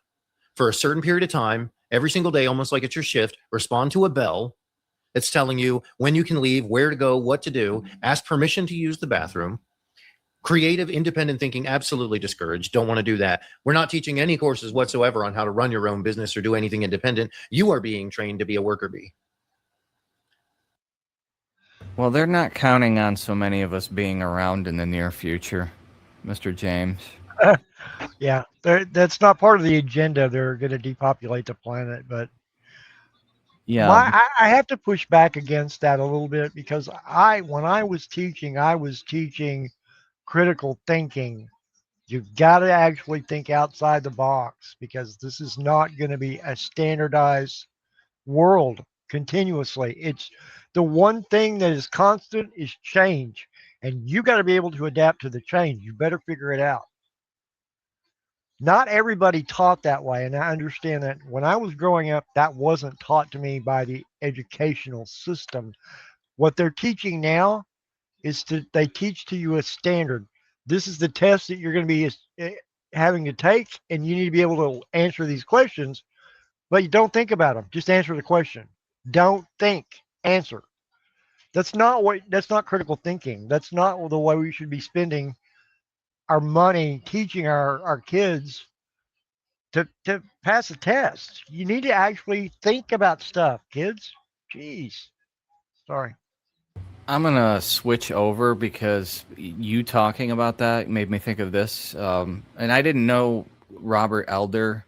for a certain period of time every single day, almost like it's your shift, respond to a bell that's telling you when you can leave, where to go, what to do, ask permission to use the bathroom. Creative, independent thinking, absolutely discouraged. Don't want to do that. We're not teaching any courses whatsoever on how to run your own business or do anything independent. You are being trained to be a worker bee. Well, they're not counting on so many of us being around in the near future, Mr. James. Yeah, that's not part of the agenda. They're going to depopulate the planet, but yeah, I have to push back against that a little bit, because when I was teaching critical thinking. You've got to actually think outside the box, because this is not going to be a standardized world continuously. It's the one thing that is constant is change, and you got to be able to adapt to the change. You better figure it out. Not everybody taught that way, and I understand that. When I was growing up, that wasn't taught to me by the educational system. What they're teaching now is they teach to you a standard. This is the test that you're going to be having to take, and you need to be able to answer these questions, but you don't think about them. Just answer the question. Don't think, answer. That's not critical thinking. That's not the way we should be spending our money teaching our kids to pass a test. You need to actually think about stuff, kids. Jeez. Sorry. I'm gonna switch over because you talking about that made me think of this. And I didn't know Robert Elder.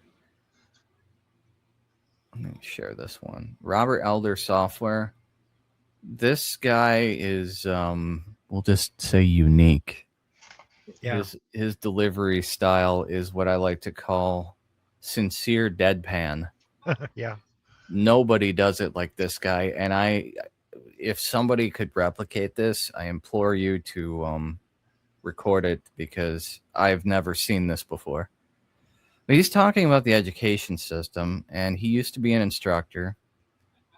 Let me share this one. Robert Elder Software. This guy is, we'll just say, unique. Yeah. His delivery style is what I like to call sincere deadpan. Yeah. Nobody does it like this guy, and if somebody could replicate this, I implore you to record it because I've never seen this before. But he's talking about the education system, and he used to be an instructor,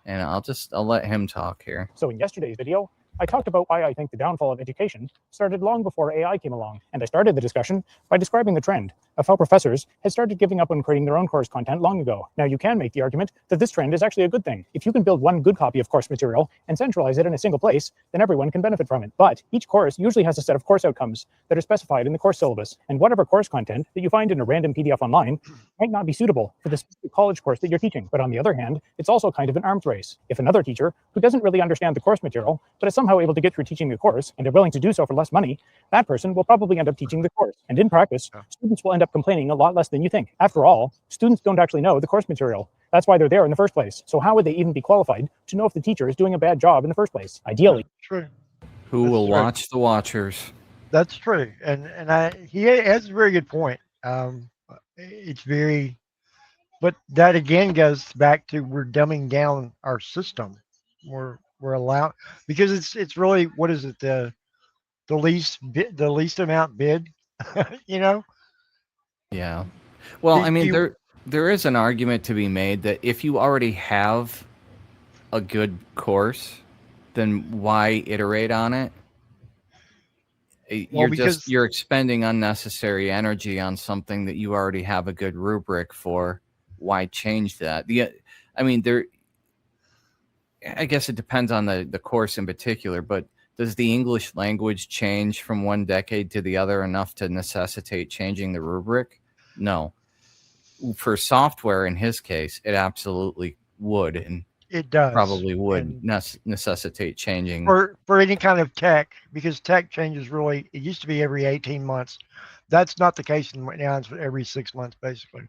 and I'll let him talk here. So in yesterday's video, I talked about why I think the downfall of education started long before AI came along, and I started the discussion by describing the trend of how professors had started giving up on creating their own course content long ago. Now, you can make the argument that this trend is actually a good thing. If you can build one good copy of course material and centralize it in a single place, then everyone can benefit from it. But each course usually has a set of course outcomes that are specified in the course syllabus, and whatever course content that you find in a random PDF online might not be suitable for the specific college course that you're teaching. But on the other hand, it's also kind of an arms race. If another teacher who doesn't really understand the course material, but is somehow able to get through teaching the course and are willing to do so for less money, that person will probably end up teaching the course. And in practice, students will end up complaining a lot less than you think. After all, students don't actually know the course material. That's why they're there in the first place. So how would they even be qualified to know if the teacher is doing a bad job in the first place? Ideally. True. Who That's will true. watch the watchers? That's true. And he has a very good point. It's very, but that again goes back to we're dumbing down our system. We're allowed because it's really, what is it, the least amount bid, you know? Yeah. Well, Do I mean, you- there is an argument to be made that if you already have a good course, then why iterate on it? because You're expending unnecessary energy on something that you already have a good rubric for. Why change that? I mean, I guess it depends on the course in particular, but does the English language change from one decade to the other enough to necessitate changing the rubric? No. For software, in his case, it absolutely would, and it does probably would and necessitate changing. for any kind of tech, because tech changes really. It used to be every 18 months. That's not the case now. It's every 6 months basically.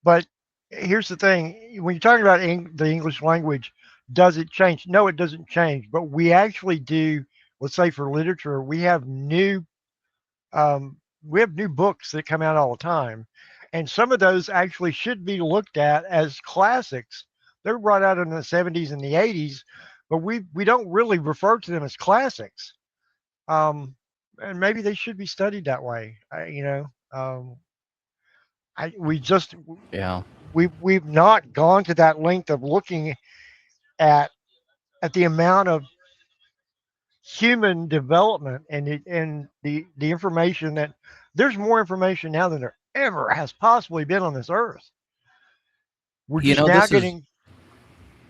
But here's the thing: when you're talking about the English language, does it change? No, it doesn't change. But we actually do. Let's say for literature, we have new books that come out all the time, and some of those actually should be looked at as classics. They were brought out in the 70s and the 80s, but we don't really refer to them as classics. And maybe they should be studied that way. We just Yeah. we've not gone to that length of looking at the amount of human development and the information that there's more information now than there ever has possibly been on this earth. We're just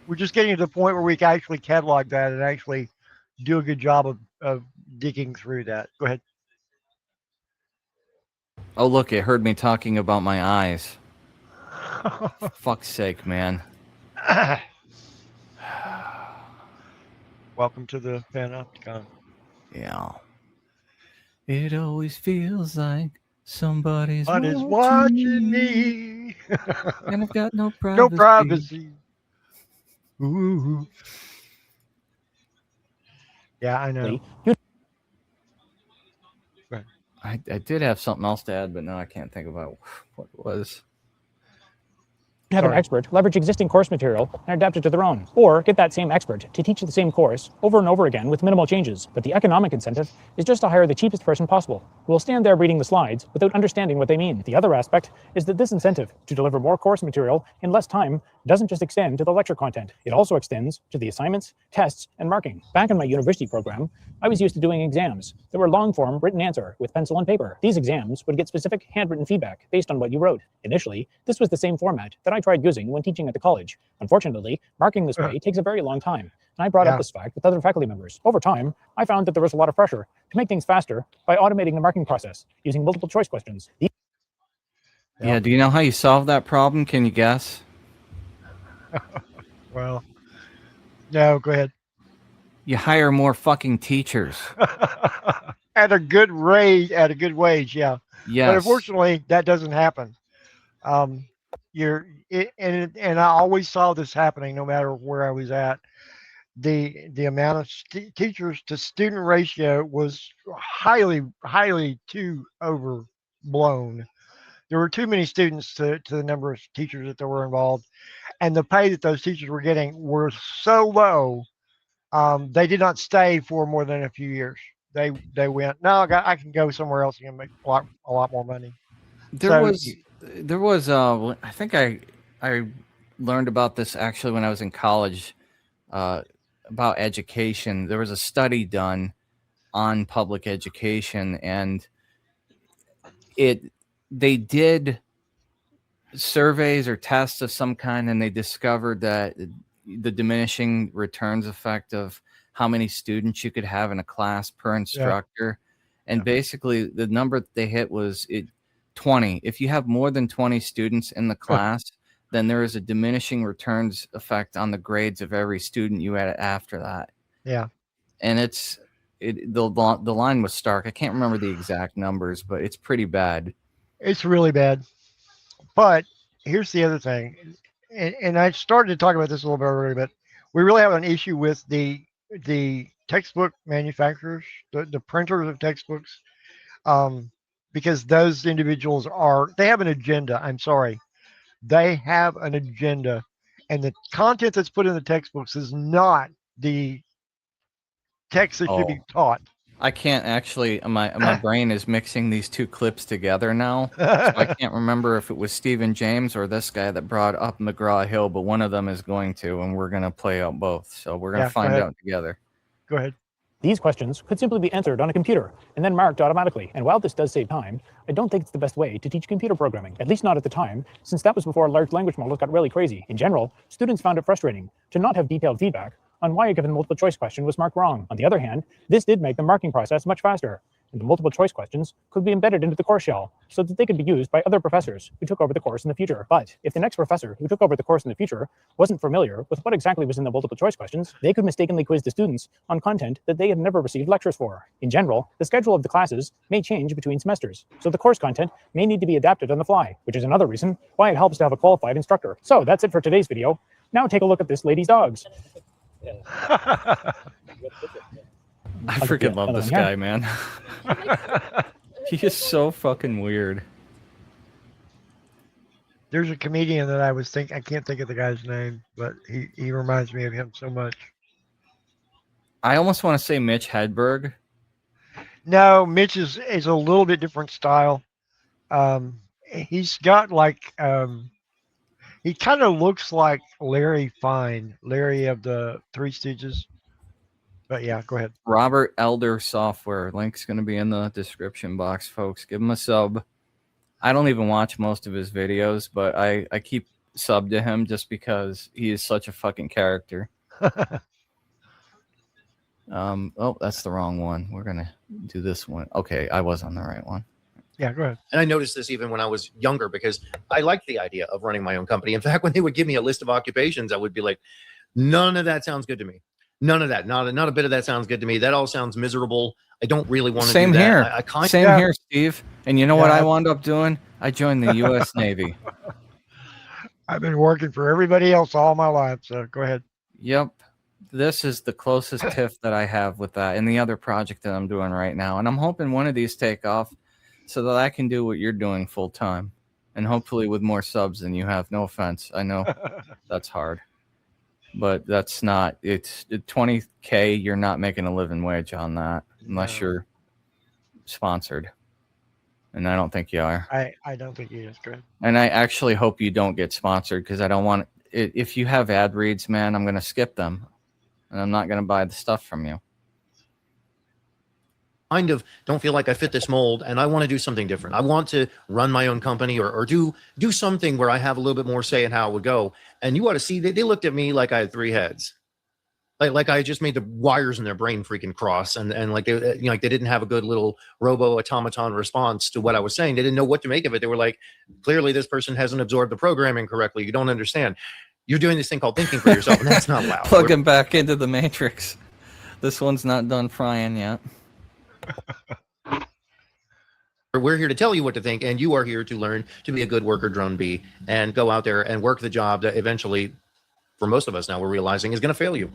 we're just getting to the point where we can actually catalog that and actually do a good job of digging through that. Go ahead. Oh, look, it heard me talking about my eyes. Fuck's sake, man. Welcome to the Panopticon. Yeah. It always feels like somebody's watching me. And I've got no privacy. No privacy. Ooh. Yeah, I know. I did have something else to add, but now I can't think about what it was. Have an expert leverage existing course material and adapt it to their own, or get that same expert to teach the same course over and over again with minimal changes. But the economic incentive is just to hire the cheapest person possible, who will stand there reading the slides without understanding what they mean. The other aspect is that this incentive to deliver more course material in less time doesn't just extend to the lecture content. It also extends to the assignments, tests, and marking. Back in my university program, I was used to doing exams that were long-form written answer with pencil and paper. These exams would get specific handwritten feedback based on what you wrote. Initially, this was the same format that I tried using when teaching at the college. Unfortunately, marking this way takes a very long time, and I brought up this fact with other faculty members. Over time, I found that there was a lot of pressure to make things faster by automating the marking process using multiple choice questions. Yeah, do you know how you solve that problem? Can you guess? Well, no, go ahead. You hire more fucking teachers. At a good rate, at a good wage, yeah. But Yes. unfortunately, that doesn't happen. And I always saw this happening, no matter where I was at. The amount of teachers to student ratio was highly too overblown. There were too many students to the number of teachers that were involved, and the pay that those teachers were getting were so low. They did not stay for more than a few years. They went, no, I can go somewhere else and make a lot more money. There was I think I learned about this actually when I was in college, about education. There was a study done on public education, and they did surveys or tests of some kind, and they discovered that the diminishing returns effect of how many students you could have in a class per instructor. Yeah. And basically the number that they hit was 20. If you have more than 20 students in the class, then there is a diminishing returns effect on the grades of every student you had after that. Yeah. And the line was stark. I can't remember the exact numbers, but it's pretty bad. It's really bad. But here's the other thing. And I started to talk about this a little bit earlier, but we really have an issue with the textbook manufacturers, the printers of textbooks, because those individuals they have an agenda. I'm sorry. They have an agenda, and the content that's put in the textbooks is not the text that should be taught. I can't actually, my brain is mixing these two clips together now. So I can't remember if it was Stephen James or this guy that brought up McGraw-Hill, but one of them is going to, and we're going to play out both. So we're going to find out together. Go ahead. These questions could simply be answered on a computer and then marked automatically. And while this does save time, I don't think it's the best way to teach computer programming, at least not at the time, since that was before large language models got really crazy. In general, students found it frustrating to not have detailed feedback on why a given multiple choice question was marked wrong. On the other hand, this did make the marking process much faster, and the multiple choice questions could be embedded into the course shell so that they could be used by other professors who took over the course in the future. But if the next professor who took over the course in the future wasn't familiar with what exactly was in the multiple choice questions, they could mistakenly quiz the students on content that they had never received lectures for. In general, the schedule of the classes may change between semesters, so the course content may need to be adapted on the fly, which is another reason why it helps to have a qualified instructor. So that's it for today's video. Now take a look at this lady's dogs. I freaking love this guy, man. He is so fucking weird. There's a comedian that I can't think of the guy's name, but he reminds me of him so much. I almost want to say Mitch Hedberg. No, Mitch is a little bit different style. He's got like he kind of looks like Larry Fine, Larry of the Three Stooges. But yeah, go ahead. Robert Elder Software. Link's going to be in the description box, folks. Give him a sub. I don't even watch most of his videos, but I keep sub to him just because he is such a fucking character. Oh, that's the wrong one. We're going to do this one. Okay, I was on the right one. Yeah, go ahead. And I noticed this even when I was younger because I liked the idea of running my own company. In fact, when they would give me a list of occupations, I would be like, none of that sounds good to me. None of that. Not a bit of that sounds good to me. That all sounds miserable. I don't really want to do that. Same here, Steve. And you know what I wound up doing? I joined the U.S. Navy. I've been working for everybody else all my life, so go ahead. Yep. This is the closest tiff that I have with that and the other project that I'm doing right now. And I'm hoping one of these take off so that I can do what you're doing full time and hopefully with more subs than you have. No offense. I know that's hard, but that's not, it's 20K. You're not making a living wage on that unless you're sponsored. And I don't think you are. I don't think he is. Good. And I actually hope you don't get sponsored because I don't want it. If you have ad reads, man, I'm going to skip them and I'm not going to buy the stuff from you. Kind of don't feel like I fit this mold and I want to do something different. I want to run my own company or do something where I have a little bit more say in how it would go. And you ought to see, they looked at me like I had 3 heads. Like I just made the wires in their brain freaking cross and like they, you know, like they didn't have a good little robo automaton response to what I was saying. They didn't know what to make of it. They were like, clearly this person hasn't absorbed the programming correctly. You don't understand. You're doing this thing called thinking for yourself, and that's not allowed. Plug him back into the matrix. This one's not done frying yet. We're here to tell you what to think, and you are here to learn to be a good worker drone bee and go out there and work the job that eventually, for most of us now, we're realizing is going to fail you.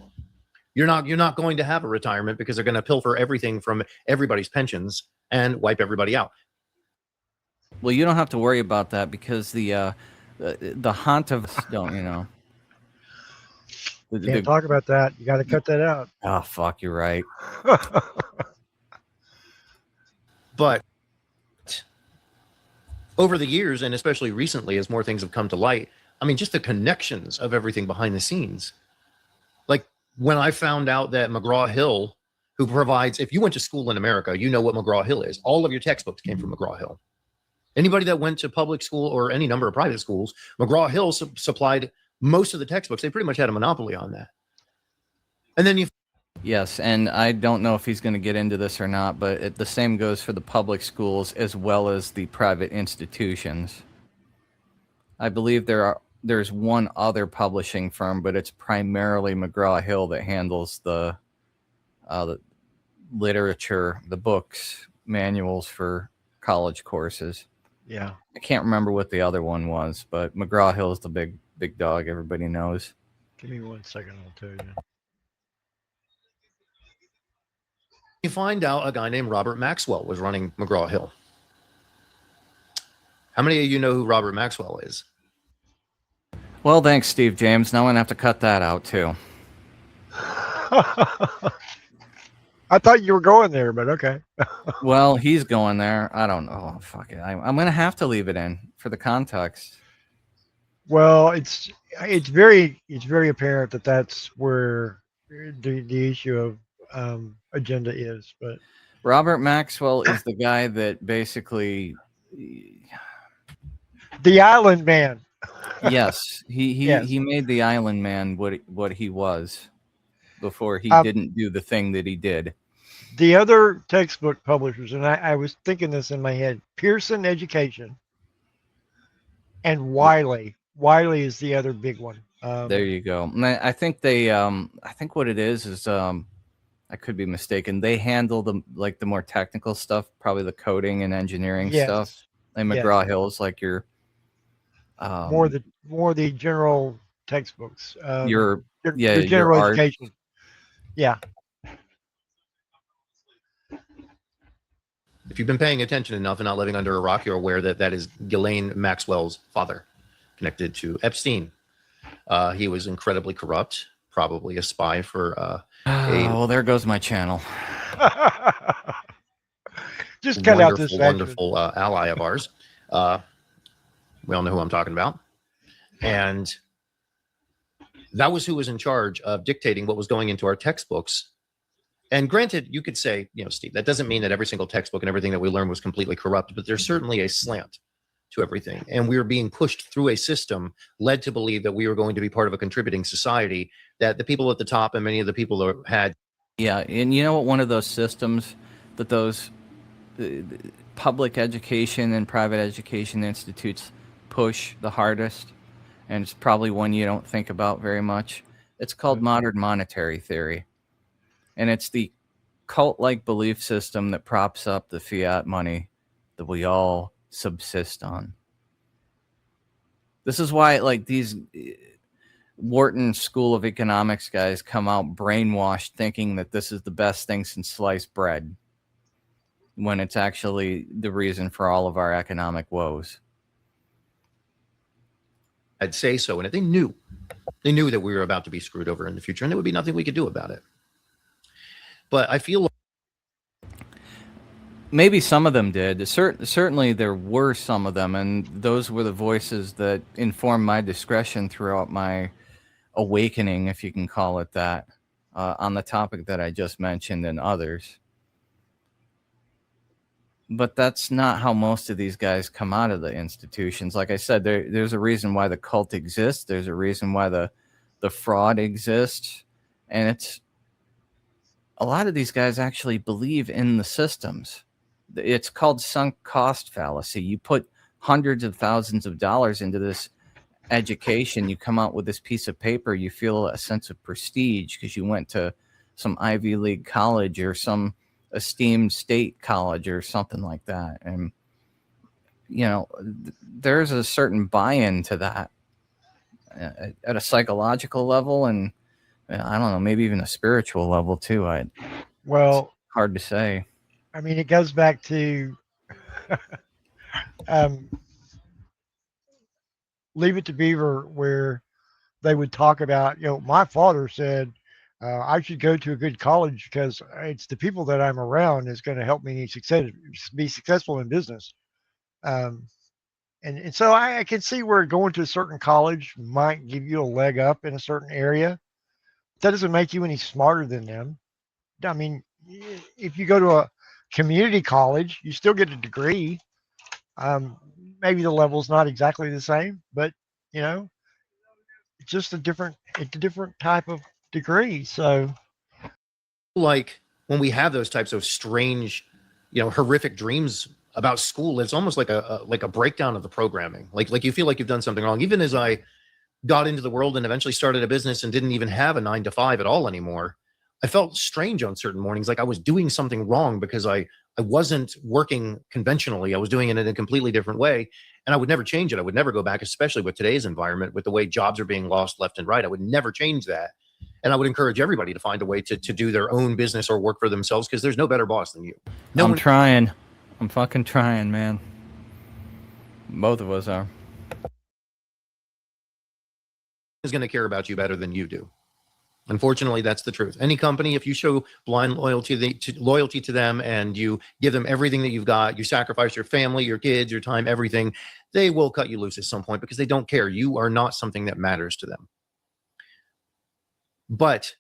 You're not going to have a retirement because they're going to pilfer everything from everybody's pensions and wipe everybody out. Well, you don't have to worry about that because the haunt of don't, you know. Can't talk about that. You got to cut that out. Oh, fuck, you're right. But over the years, and especially recently, as more things have come to light, I mean, just the connections of everything behind the scenes. Like when I found out that McGraw-Hill, who provides, if you went to school in America, you know what McGraw-Hill is. All of your textbooks came from McGraw-Hill. Anybody that went to public school or any number of private schools, McGraw-Hill supplied most of the textbooks. They pretty much had a monopoly on that. And then you... Yes, and I don't know if he's going to get into this or not, but the same goes for the public schools as well as the private institutions. I believe there's one other publishing firm, but it's primarily McGraw-Hill that handles the literature, the books, manuals for college courses. Yeah. I can't remember what the other one was, but McGraw-Hill is the big dog everybody knows. Give me 1 second, I'll tell you. You find out a guy named Robert Maxwell was running McGraw-Hill. How many of you know who Robert Maxwell is? Well, thanks, Steve James. Now I'm going to have to cut that out, too. I thought you were going there, but okay. Well, he's going there. I don't know. Fuck it. I'm going to have to leave it in for the context. Well, it's very apparent that that's where the issue of agenda is. But Robert Maxwell is the guy that basically... The Island Man. Yes, he made the Island Man what he was before he didn't do the thing that he did. The other textbook publishers, and I was thinking this in my head, Pearson Education and Wiley. Wiley is the other big one. There you go. And I think they, I think what it is I could be mistaken. They handle the more technical stuff, probably the coding and engineering stuff. And McGraw-Hill's like your more the general textbooks. Your general education. Yeah. If you've been paying attention enough and not living under a rock, you're aware that that is Ghislaine Maxwell's father, connected to Epstein. He was incredibly corrupt, probably a spy for well, there goes my channel. Just cut out this wonderful ally of ours. We all know who I'm talking about. And that was who was in charge of dictating what was going into our textbooks. And granted, you could say, Steve, that doesn't mean that every single textbook and everything that we learned was completely corrupt, but there's certainly a slant to everything. And we were being pushed through a system led to believe that we were going to be part of a contributing society, that the people at the top and many of the people that had. Yeah. And you know what? One of those systems that those public education and private education institutes push the hardest, and it's probably one you don't think about very much. It's called modern monetary theory. And it's the cult-like belief system that props up the fiat money that we all subsist on. This is why, these Wharton School of Economics guys come out brainwashed thinking that this is the best thing since sliced bread, when it's actually the reason for all of our economic woes. I'd say so. And they knew that we were about to be screwed over in the future, and there would be nothing we could do about it. But I feel maybe some of them did. Certainly there were some of them, and those were the voices that informed my discretion throughout my awakening, if you can call it that, on the topic that I just mentioned and others. But that's not how most of these guys come out of the institutions. Like I said, there's a reason why the cult exists. There's a reason why the fraud exists. And it's a lot of these guys actually believe in the systems. It's called sunk cost fallacy. You put hundreds of thousands of dollars into this education. You come out with this piece of paper. You feel a sense of prestige because you went to some Ivy League college or some esteemed state college or something like that. And, there's a certain buy-in to that at a psychological level, and I don't know, maybe even a spiritual level too. Well, hard to say. I mean, it goes back to Leave It to Beaver, where they would talk about, my father said I should go to a good college because it's the people that I'm around is going to help me be successful in business. And so I can see where going to a certain college might give you a leg up in a certain area. That doesn't make you any smarter than them. I mean, if you go to a community college, you still get a degree. Maybe the level's not exactly the same, but it's just a different type of degree. So, like when we have those types of strange, horrific dreams about school, it's almost like a breakdown of the programming. Like you feel like you've done something wrong. Even as I got into the world and eventually started a business and didn't even have a 9 to 5 at all anymore, I felt strange on certain mornings, like I was doing something wrong because I wasn't working conventionally. I was doing it in a completely different way, and I would never change it. I would never go back, especially with today's environment, with the way jobs are being lost left and right. I would never change that. And I would encourage everybody to find a way to do their own business or work for themselves, because there's no better boss than you. I'm trying. I'm fucking trying, man. Both of us are. Is going to care about you better than you do. Unfortunately, that's the truth. Any company, if you show blind loyalty to them and you give them everything that you've got, you sacrifice your family, your kids, your time, everything, they will cut you loose at some point because they don't care. You are not something that matters to them. But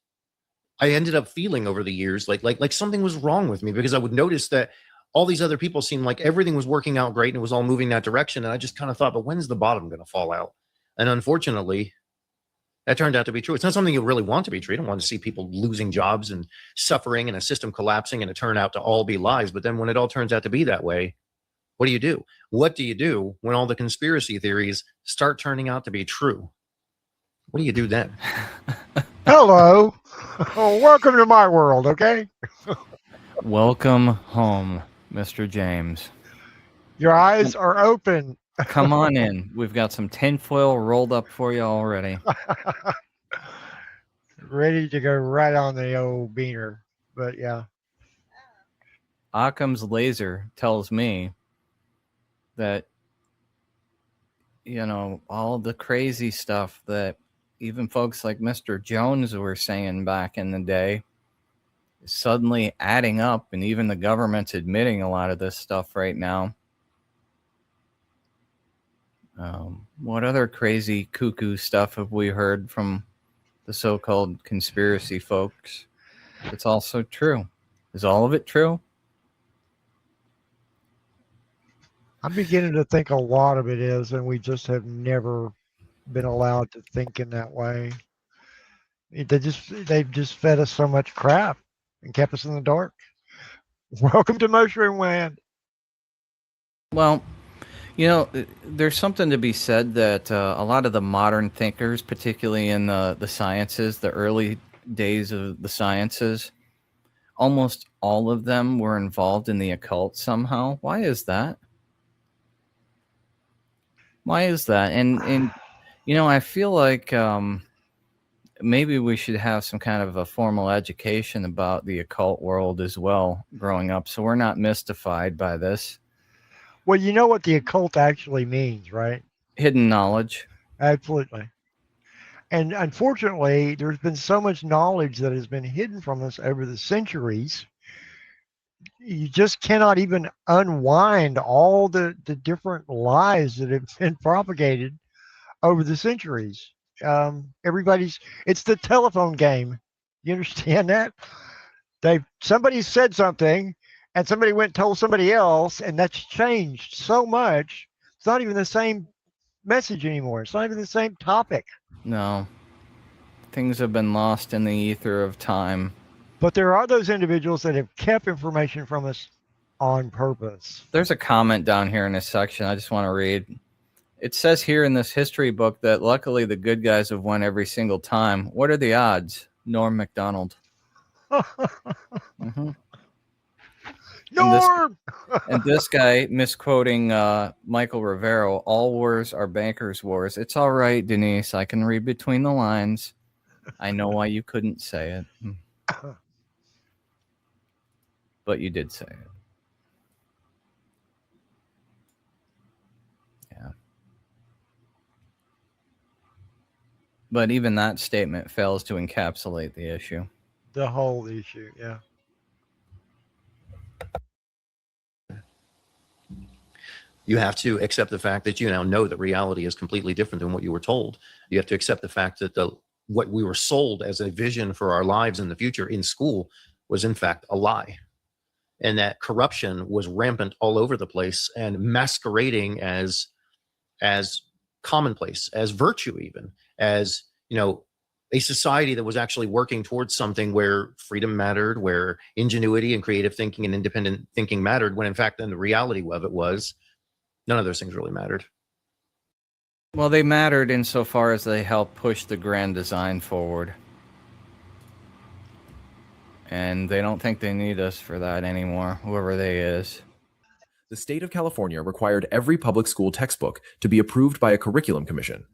I ended up feeling over the years like something was wrong with me, because I would notice that all these other people seemed like everything was working out great and it was all moving that direction. And I just kind of thought, but when's the bottom going to fall out? And unfortunately, that turned out to be true. It's not something you really want to be true. You don't want to see people losing jobs and suffering and a system collapsing and it turn out to all be lies. But then when it all turns out to be that way, what do you do? What do you do when all the conspiracy theories start turning out to be true? What do you do then? Hello. Welcome to my world, okay? Welcome home, Mr. James. Your eyes are open. Come on in. We've got some tinfoil rolled up for you already. Ready to go right on the old beaner. But yeah. Occam's laser tells me that, all the crazy stuff that even folks like Mr. Jones were saying back in the day is suddenly adding up, and even the government's admitting a lot of this stuff right now. What other crazy cuckoo stuff have we heard from the so-called conspiracy folks? It's also true. Is all of it true? I'm beginning to think a lot of it is, and we just have never been allowed to think in that way. They've just fed us so much crap and kept us in the dark. Welcome to Mushroom Land. Well, there's something to be said that a lot of the modern thinkers, particularly in the sciences, the early days of the sciences, almost all of them were involved in the occult somehow. Why is that? Why is that? And I feel like maybe we should have some kind of a formal education about the occult world as well growing up, so we're not mystified by this. Well, you know what the occult actually means, right? Hidden knowledge. Absolutely. And unfortunately, there's been so much knowledge that has been hidden from us over the centuries. You just cannot even unwind all the different lies that have been propagated over the centuries. It's the telephone game. You understand that? Somebody said something, and somebody went and told somebody else, and that's changed so much. It's not even the same message anymore. It's not even the same topic. No. Things have been lost in the ether of time. But there are those individuals that have kept information from us on purpose. There's a comment down here in this section I just want to read. It says here in this history book that luckily the good guys have won every single time. What are the odds? Norm MacDonald. Mhm. Norm. And this guy misquoting Michael Rivero, all wars are bankers' wars. It's all right, Denise. I can read between the lines. I know why you couldn't say it. But you did say it. Yeah. But even that statement fails to encapsulate the issue. The whole issue, yeah. You have to accept the fact that you now know that reality is completely different than what you were told. You have to accept the fact that what we were sold as a vision for our lives in the future in school was in fact a lie. And that corruption was rampant all over the place and masquerading as commonplace, as virtue, even as, a society that was actually working towards something where freedom mattered, where ingenuity and creative thinking and independent thinking mattered, when in fact then the reality of it was none of those things really mattered. Well, they mattered insofar as they helped push the grand design forward. And they don't think they need us for that anymore, whoever they is. The state of California required every public school textbook to be approved by a curriculum commission.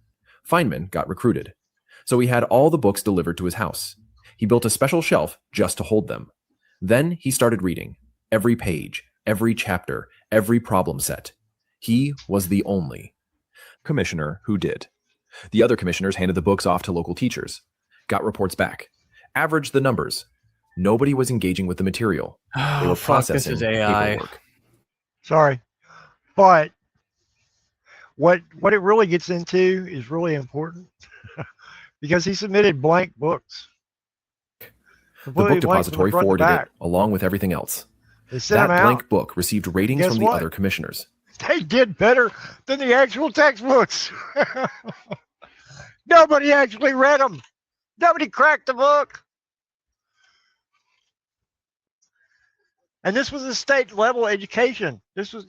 Feynman got recruited, so he had all the books delivered to his house. He built a special shelf just to hold them. Then he started reading every page, every chapter, every problem set. He was the only commissioner who did. The other commissioners handed the books off to local teachers, got reports back, averaged the numbers. Nobody was engaging with the material. They were processing this is AI. paperwork. Sorry. But what it really gets into is really important because he submitted blank books. The book depository forwarded it along with everything else. They sent That them out. blank book received ratings Guess from the what? other commissioners. They did better than the actual textbooks. Nobody actually read them. Nobody cracked the book. And this was a state level education. This was,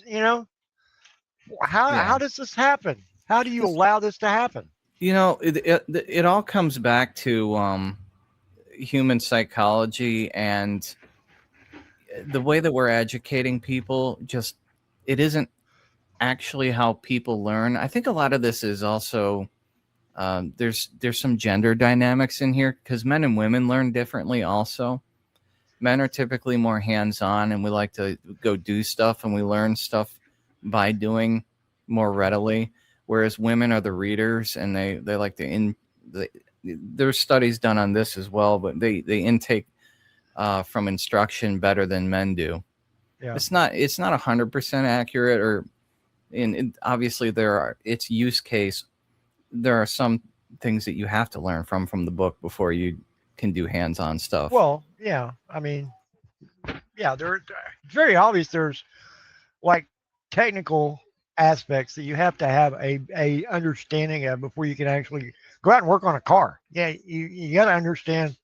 how does this happen? How do you allow this to happen? It all comes back to human psychology and the way that we're educating people. It isn't actually how people learn. I think a lot of this is also there's some gender dynamics in here because men and women learn differently also. Men are typically more hands-on and we like to go do stuff and we learn stuff by doing more readily, whereas women are the readers and they like to there's studies done on this as well, but they intake from instruction better than men do. Yeah. It's not 100% accurate, or obviously it's use case. There are some things that you have to learn from the book before you can do hands-on stuff. Well, yeah, I mean, yeah, it's very obvious. There's like technical aspects that you have to have a understanding of before you can actually go out and work on a car. Yeah, you got to understand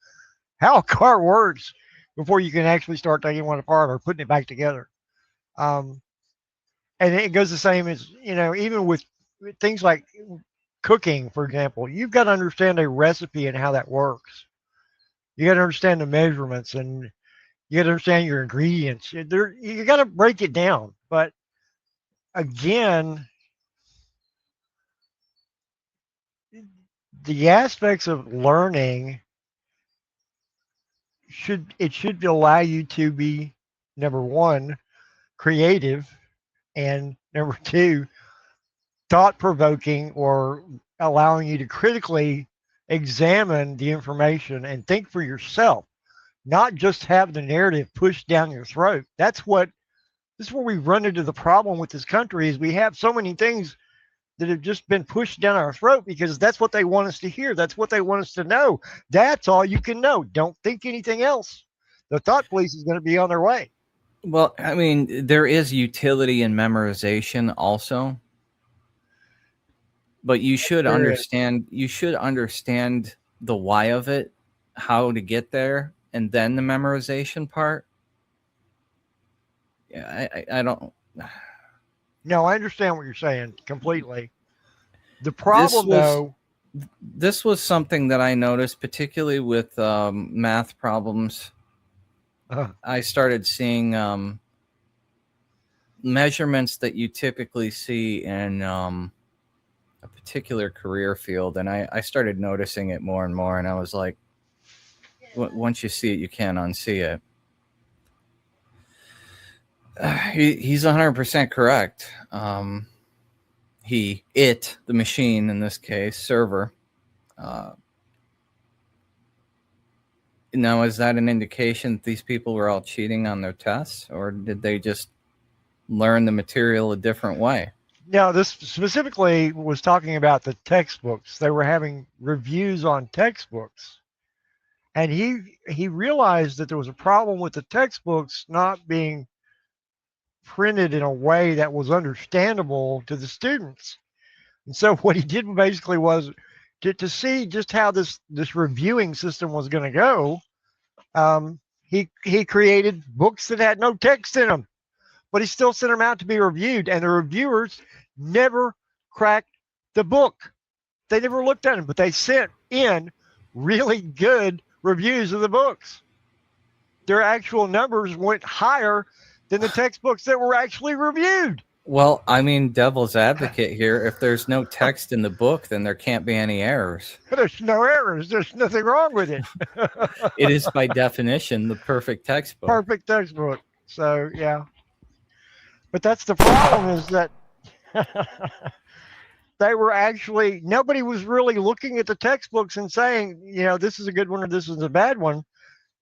how a car works before you can actually start taking one apart or putting it back together. And it goes the same as, even with things like cooking, for example, you've got to understand a recipe and how that works. You got to understand the measurements and you got to understand your ingredients. You got to break it down. But again, the aspects of learning should allow you to be, number one, creative, and number two, thought-provoking, or allowing you to critically examine the information and think for yourself, not just have the narrative pushed down your throat. This is where we've run into the problem with this country, is we have so many things that have just been pushed down our throat because that's what they want us to hear. That's what they want us to know. That's all you can know. Don't think anything else. The thought police is going to be on their way. Well, I mean, there is utility in memorization also. But you should understand the why of it, how to get there, and then the memorization part. Yeah, I don't. No, I understand what you're saying completely. The problem, this was something that I noticed, particularly with math problems I started seeing measurements that you typically see in a particular career field, and I started noticing it more and more, and I was like, once you see it, you can't unsee it. He's 100% correct. The machine in this case, server. Now, is that an indication that these people were all cheating on their tests, or did they just learn the material a different way? Now, this specifically was talking about the textbooks. They were having reviews on textbooks. And he realized that there was a problem with the textbooks not being printed in a way that was understandable to the students. And so what he did basically was to see just how this reviewing system was going to go. He created books that had no text in them, but he still sent them out to be reviewed, and the reviewers never cracked the book. They never looked at them, but they sent in really good reviews of the books. Their actual numbers went higher than the textbooks that were actually reviewed. Well, I mean, devil's advocate here. If there's no text in the book, then there can't be any errors. There's no errors. There's nothing wrong with it. It is by definition the perfect textbook. Perfect textbook. So, yeah. But that's the problem, is that they were actually, nobody was really looking at the textbooks and saying, this is a good one or this is a bad one.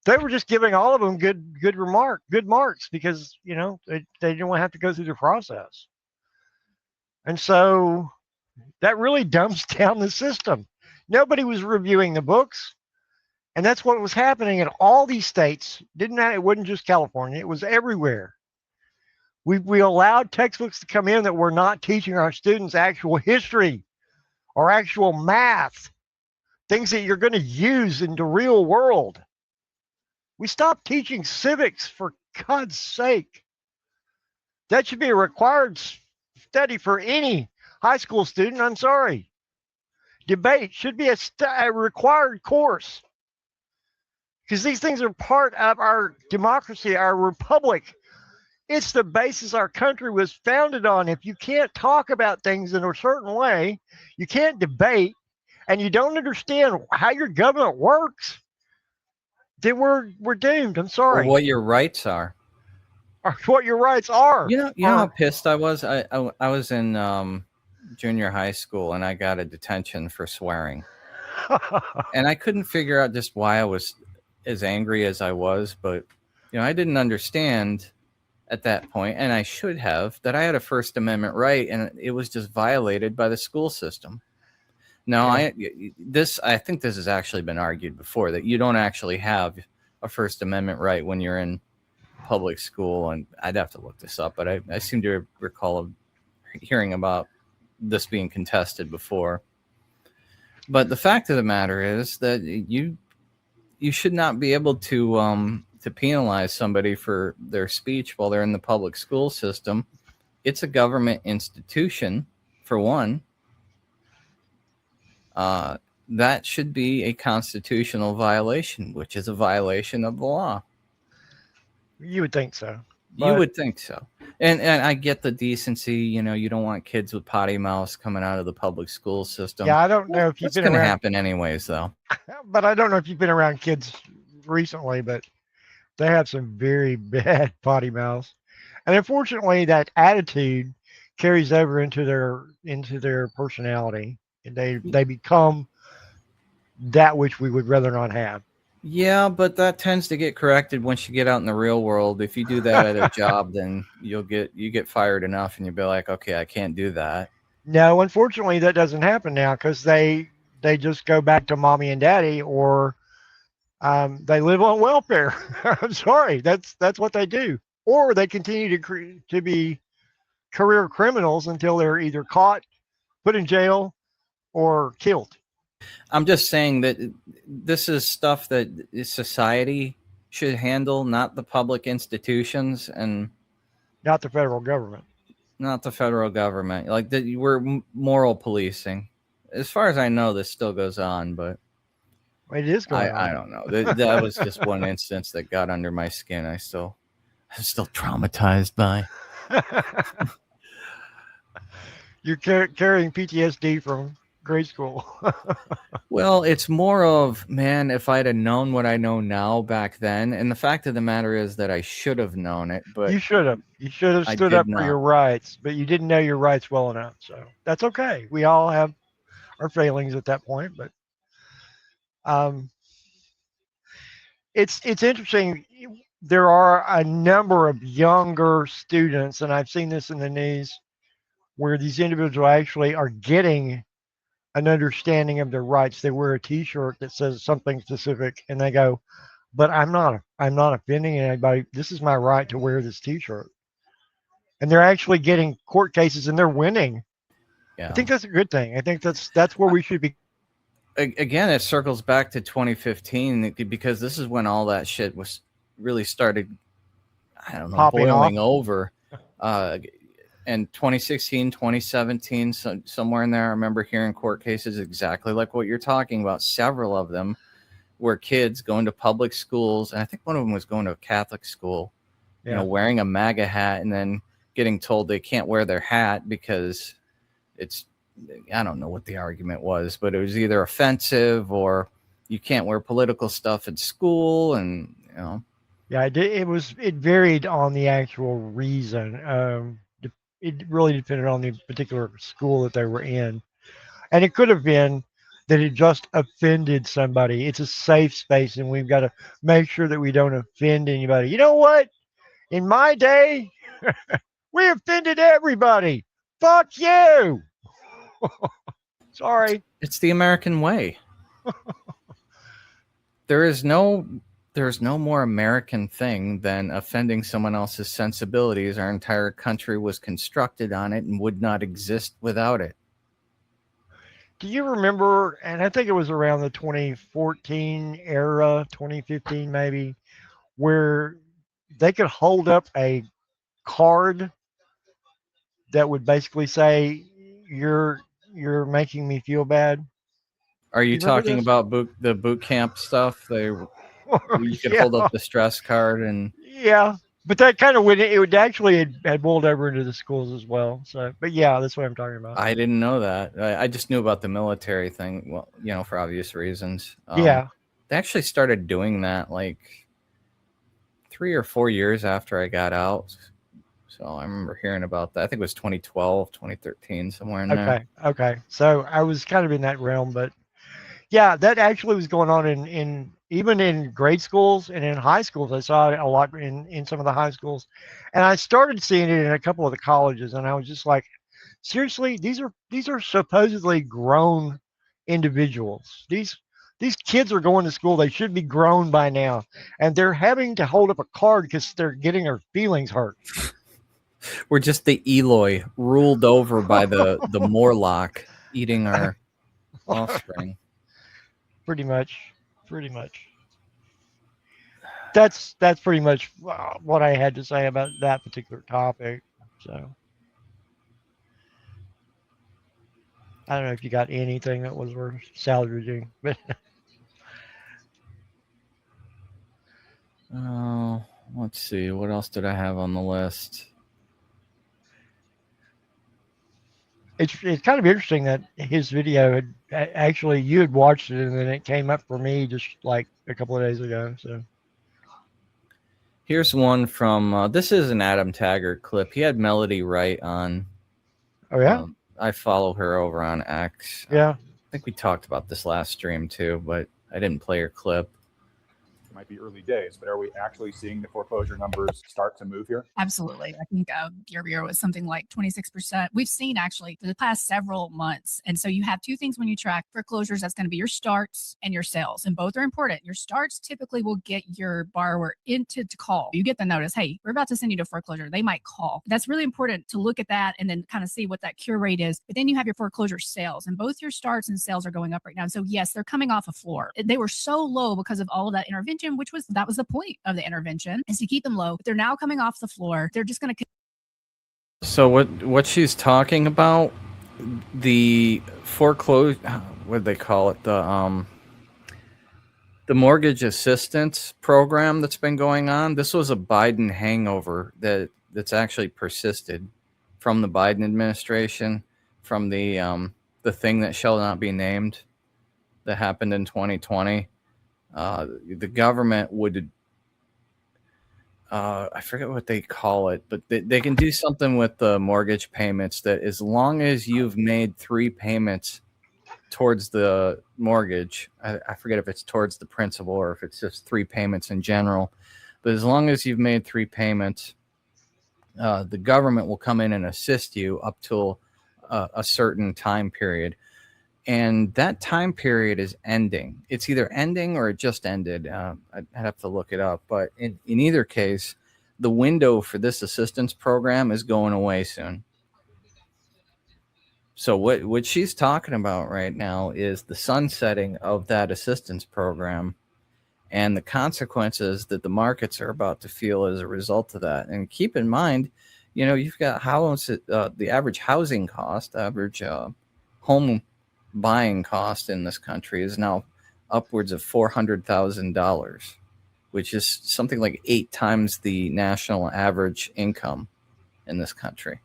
They were just giving all of them good marks because, they didn't want to have to go through the process. And so that really dumbs down the system. Nobody was reviewing the books. And that's what was happening in all these states. It wasn't just California, it was everywhere. We allowed textbooks to come in that were not teaching our students actual history or actual math, things that you're going to use in the real world. We stopped teaching civics, for God's sake. That should be a required study for any high school student. I'm sorry. Debate should be a required course, because these things are part of our democracy, our republic. It's the basis our country was founded on. If you can't talk about things in a certain way, you can't debate, and you don't understand how your government works, then we're doomed. I'm sorry. Or what your rights are. Or what your rights are. You know how pissed I was? I was in junior high school, and I got a detention for swearing. And I couldn't figure out just why I was as angry as I was, but I didn't understand at that point, and I should have, that I had a First Amendment right, and it was just violated by the school system. Now, I think this has actually been argued before, that you don't actually have a First Amendment right when you're in public school, and I'd have to look this up, but I seem to recall hearing about this being contested before. But the fact of the matter is that you should not be able to penalize somebody for their speech while they're in the public school system. It's a government institution, for one. That should be a constitutional violation, which is a violation of the law. You would think so. You would think so. And I get the decency, you don't want kids with potty mouths coming out of the public school system. Yeah, I don't know if you've been around. It's going to happen anyways, though. But I don't know if you've been around kids recently, but they have some very bad potty mouths. And unfortunately, that attitude carries over into their personality, and they become that which we would rather not have. Yeah, but that tends to get corrected once you get out in the real world. If you do that at a job, then you get fired enough, and you'll be like, okay, I can't do that. No, unfortunately, that doesn't happen now, because they just go back to mommy and daddy, or they live on welfare. I'm sorry, that's what they do, or they continue to be career criminals until they're either caught, put in jail, or killed. I'm just saying that this is stuff that society should handle, not the public institutions, and not the federal government. Not the federal government. Like that, we're moral policing. As far as I know, this still goes on, but It is going on. I don't know. That was just one instance that got under my skin. I'm still traumatized by. You're carrying PTSD from grade school. Well, it's more of, man, if I'd have known what I know now back then, and the fact of the matter is that I should have known it, but You should have. You should have I stood did up for not. your rights, but you didn't know your rights well enough. So that's okay. We all have our failings at that point, but um, it's interesting. There are a number of younger students, and I've seen this in the news, where these individuals actually are getting an understanding of their rights. They wear a T-shirt that says something specific, and they go, "But I'm not offending anybody. This is my right to wear this T-shirt." And they're actually getting court cases, and they're winning. Yeah. I think that's a good thing. I think that's where we should be. Again, it circles back to 2015 because this is when all that shit was really started, I don't know, Popping boiling off. over. And 2016, 2017, somewhere in there, I remember hearing court cases exactly like what you're talking about. Several of them were kids going to public schools, and I think one of them was going to a Catholic school, Yeah. you know, wearing a MAGA hat and then getting told they can't wear their hat because it's, I don't know what the argument was, but it was either offensive or you can't wear political stuff at school, and you know. Yeah, it varied on the actual reason. It really depended on the particular school that they were in, and it could have been that it just offended somebody. It's a safe space, and we've got to make sure that we don't offend anybody. You know what? In my day, we offended everybody. Fuck you. Sorry. It's the American way. There's no more American thing than offending someone else's sensibilities. Our entire country was constructed on it and would not exist without it. Do you remember, and I think it was around the 2014 era, 2015 maybe, where they could hold up a card that would basically say, you're making me feel bad? Are you You remember talking this? about the boot camp stuff? You could Yeah. hold up the stress card and Yeah, but that kind of went. It would actually had boiled over into the schools as well. So, but yeah, that's what I'm talking about. I didn't know that. I just knew about the military thing. Well, you know, for obvious reasons. Yeah, They actually started doing that like 3 or 4 years after I got out. So I remember hearing about that. I think it was 2012, 2013, somewhere in there. okay. So I was kind of in that realm, but yeah, that actually was going on in even in grade schools and in high schools. I saw it a lot in some of the high schools, and I started seeing it in a couple of the colleges, and I was just like, seriously, these are supposedly grown individuals. These kids are going to school. They should be grown by now, and they're having to hold up a card because they're getting their feelings hurt. We're just the Eloi ruled over by the Morlock eating our offspring. Pretty much. That's pretty much what I had to say about that particular topic. So I don't know if you got anything that was worth salvaging, but Oh, let's see. What else did I have on the list? it's kind of interesting that his video had actually, you had watched it and then it came up for me just like a couple of days ago. So Here's one from this is an Adam Taggart clip. He had Melody Wright on. oh yeah, I follow her over on X. yeah. I think we talked about this last stream too, but I didn't play her clip. It might be early days, but are we actually seeing the foreclosure numbers start to move here? Absolutely. I think year-over-year was something like 26%. We've seen actually for the past several months. And so you have two things when you track foreclosures. That's going to be your starts and your sales. And both are important. Your starts typically will get your borrower into to call. You get the notice, hey, we're about to send you to foreclosure. They might call. That's really important to look at that and then kind of see what that cure rate is. But then you have your foreclosure sales, and both your starts and sales are going up right now. So yes, they're coming off a floor. They were so low because of all of that intervention, that was the point of the intervention, is to keep them low. But they're now coming off the floor. They're just going to. So what she's talking about, the foreclosure, what do they call it? the mortgage assistance program that's been going on, this was a Biden hangover that's actually persisted from the Biden administration, from the thing that shall not be named that happened in 2020. The government would, I forget what they call it, but they can do something with the mortgage payments that as long as you've made 3 payments towards the mortgage, I forget if it's towards the principal or if it's just 3 payments in general, but as long as you've made 3 payments, the government will come in and assist you up till a certain time period. And that time period is ending. It's either ending or it just ended. I'd have to look it up. But in either case, the window for this assistance program is going away soon. So what she's talking about right now is the sunsetting of that assistance program and the consequences that the markets are about to feel as a result of that. And keep in mind, you've got the average housing cost, average home buying cost in this country is now upwards of $400,000, which is something like 8 times the national average income in this country.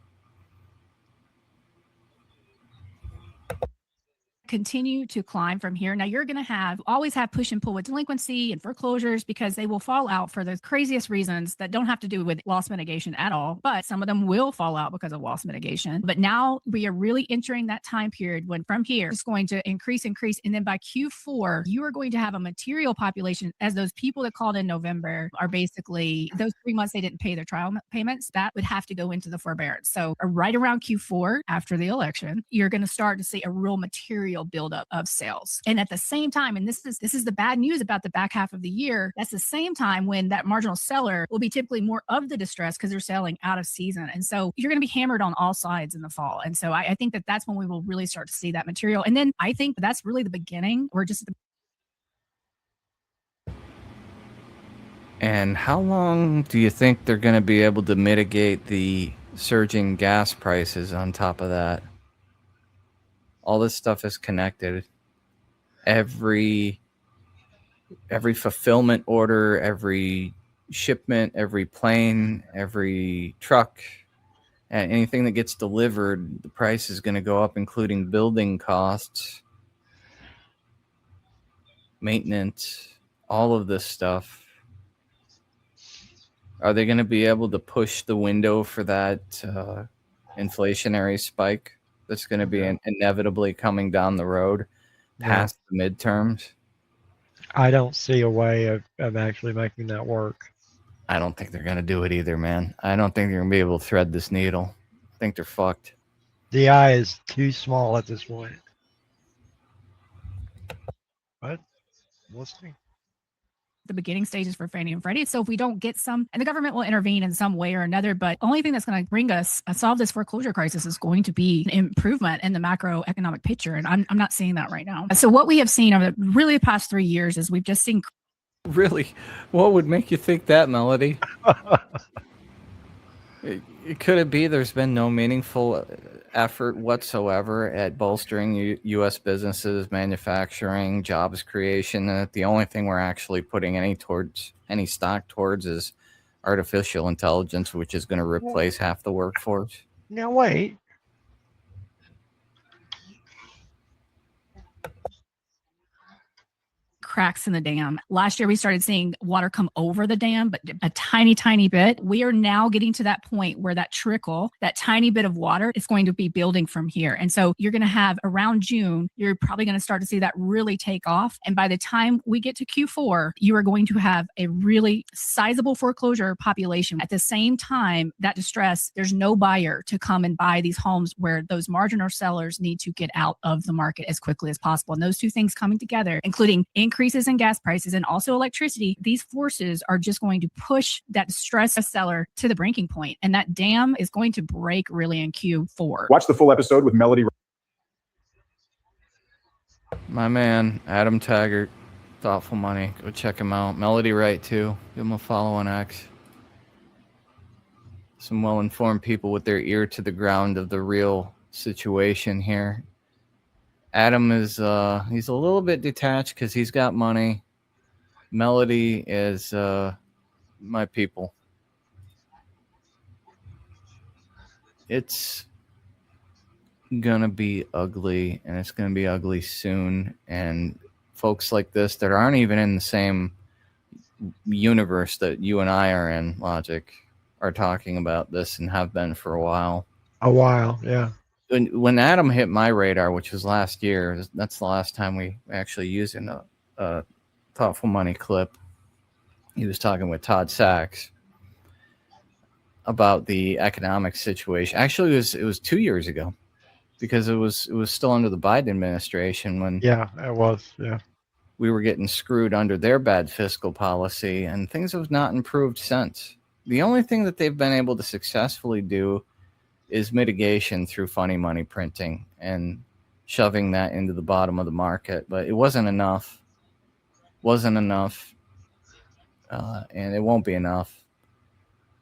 Continue to climb from here. Now you're going to always have push and pull with delinquency and foreclosures because they will fall out for the craziest reasons that don't have to do with loss mitigation at all. But some of them will fall out because of loss mitigation. But now we are really entering that time period when from here it's going to increase. And then by Q4, you are going to have a material population as those people that called in November are basically those 3 months they didn't pay their trial payments that would have to go into the forbearance. So right around Q4 after the election, you're going to start to see a real material buildup of sales. And at the same time, and this is the bad news about the back half of the year, that's the same time when that marginal seller will be typically more of the distress because they're selling out of season. And so you're going to be hammered on all sides in the fall. And so I think that's when we will really start to see that material. And then I think that's really the beginning. We're just And how long do you think they're going to be able to mitigate the surging gas prices on top of that? All this stuff is connected. Every fulfillment order, every shipment, every plane, every truck, and anything that gets delivered, the price is going to go up, including building costs, maintenance, all of this stuff. Are they going to be able to push the window for that inflationary spike that's going to be inevitably coming down the road past the midterms? I don't see a way of actually making that work. I don't think they're going to do it either, man. I don't think they're going to be able to thread this needle. I think they're fucked. The eye is too small at this point. But we'll see. The beginning stages for Fannie and Freddie. So if we don't get some, and the government will intervene in some way or another, but the only thing that's going to bring us solve this foreclosure crisis is going to be an improvement in the macroeconomic picture. And I'm not seeing that right now. So what we have seen over the past 3 years is we've just seen. Really? What would make you think that, Melody? Could it be there's been no meaningful effort whatsoever at bolstering U.S. businesses, manufacturing, jobs creation, and that the only thing we're actually putting any stock towards is artificial intelligence, which is going to replace half the workforce? Now wait. Cracks in the dam. Last year, we started seeing water come over the dam, but a tiny, tiny bit. We are now getting to that point where that trickle, that tiny bit of water is going to be building from here. And so you're going to have around June, you're probably going to start to see that really take off. And by the time we get to Q4, you are going to have a really sizable foreclosure population. At the same time, that distress, there's no buyer to come and buy these homes where those marginal sellers need to get out of the market as quickly as possible. And those two things coming together, including increases in gas prices and also electricity, these forces are just going to push that distressed seller to the breaking point. And that dam is going to break really in Q4. Watch the full episode with Melody. My man, Adam Taggart, Thoughtful Money. Go check him out. Melody Wright, too. Give him a follow on X. Some well-informed people with their ear to the ground of the real situation here. Adam is he's a little bit detached because he's got money. Melody is my people. It's gonna be ugly, and it's gonna be ugly soon. And folks like this that aren't even in the same universe that you and I are in, Logic, are talking about this and have been for a while. A while, yeah. When Adam hit my radar, which was last year, that's the last time we actually used in a Thoughtful Money clip. He was talking with Todd Sachs about the economic situation. Actually, it was 2 years ago, because it was still under the Biden administration when Yeah, it was. Yeah. we were getting screwed under their bad fiscal policy, and things have not improved since. The only thing that they've been able to successfully do is mitigation through funny money printing and shoving that into the bottom of the market. But it wasn't enough. And it won't be enough.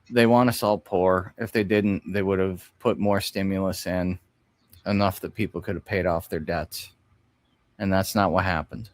They want us all poor. If they didn't, they would have put more stimulus in, enough that people could have paid off their debts. And that's not what happened.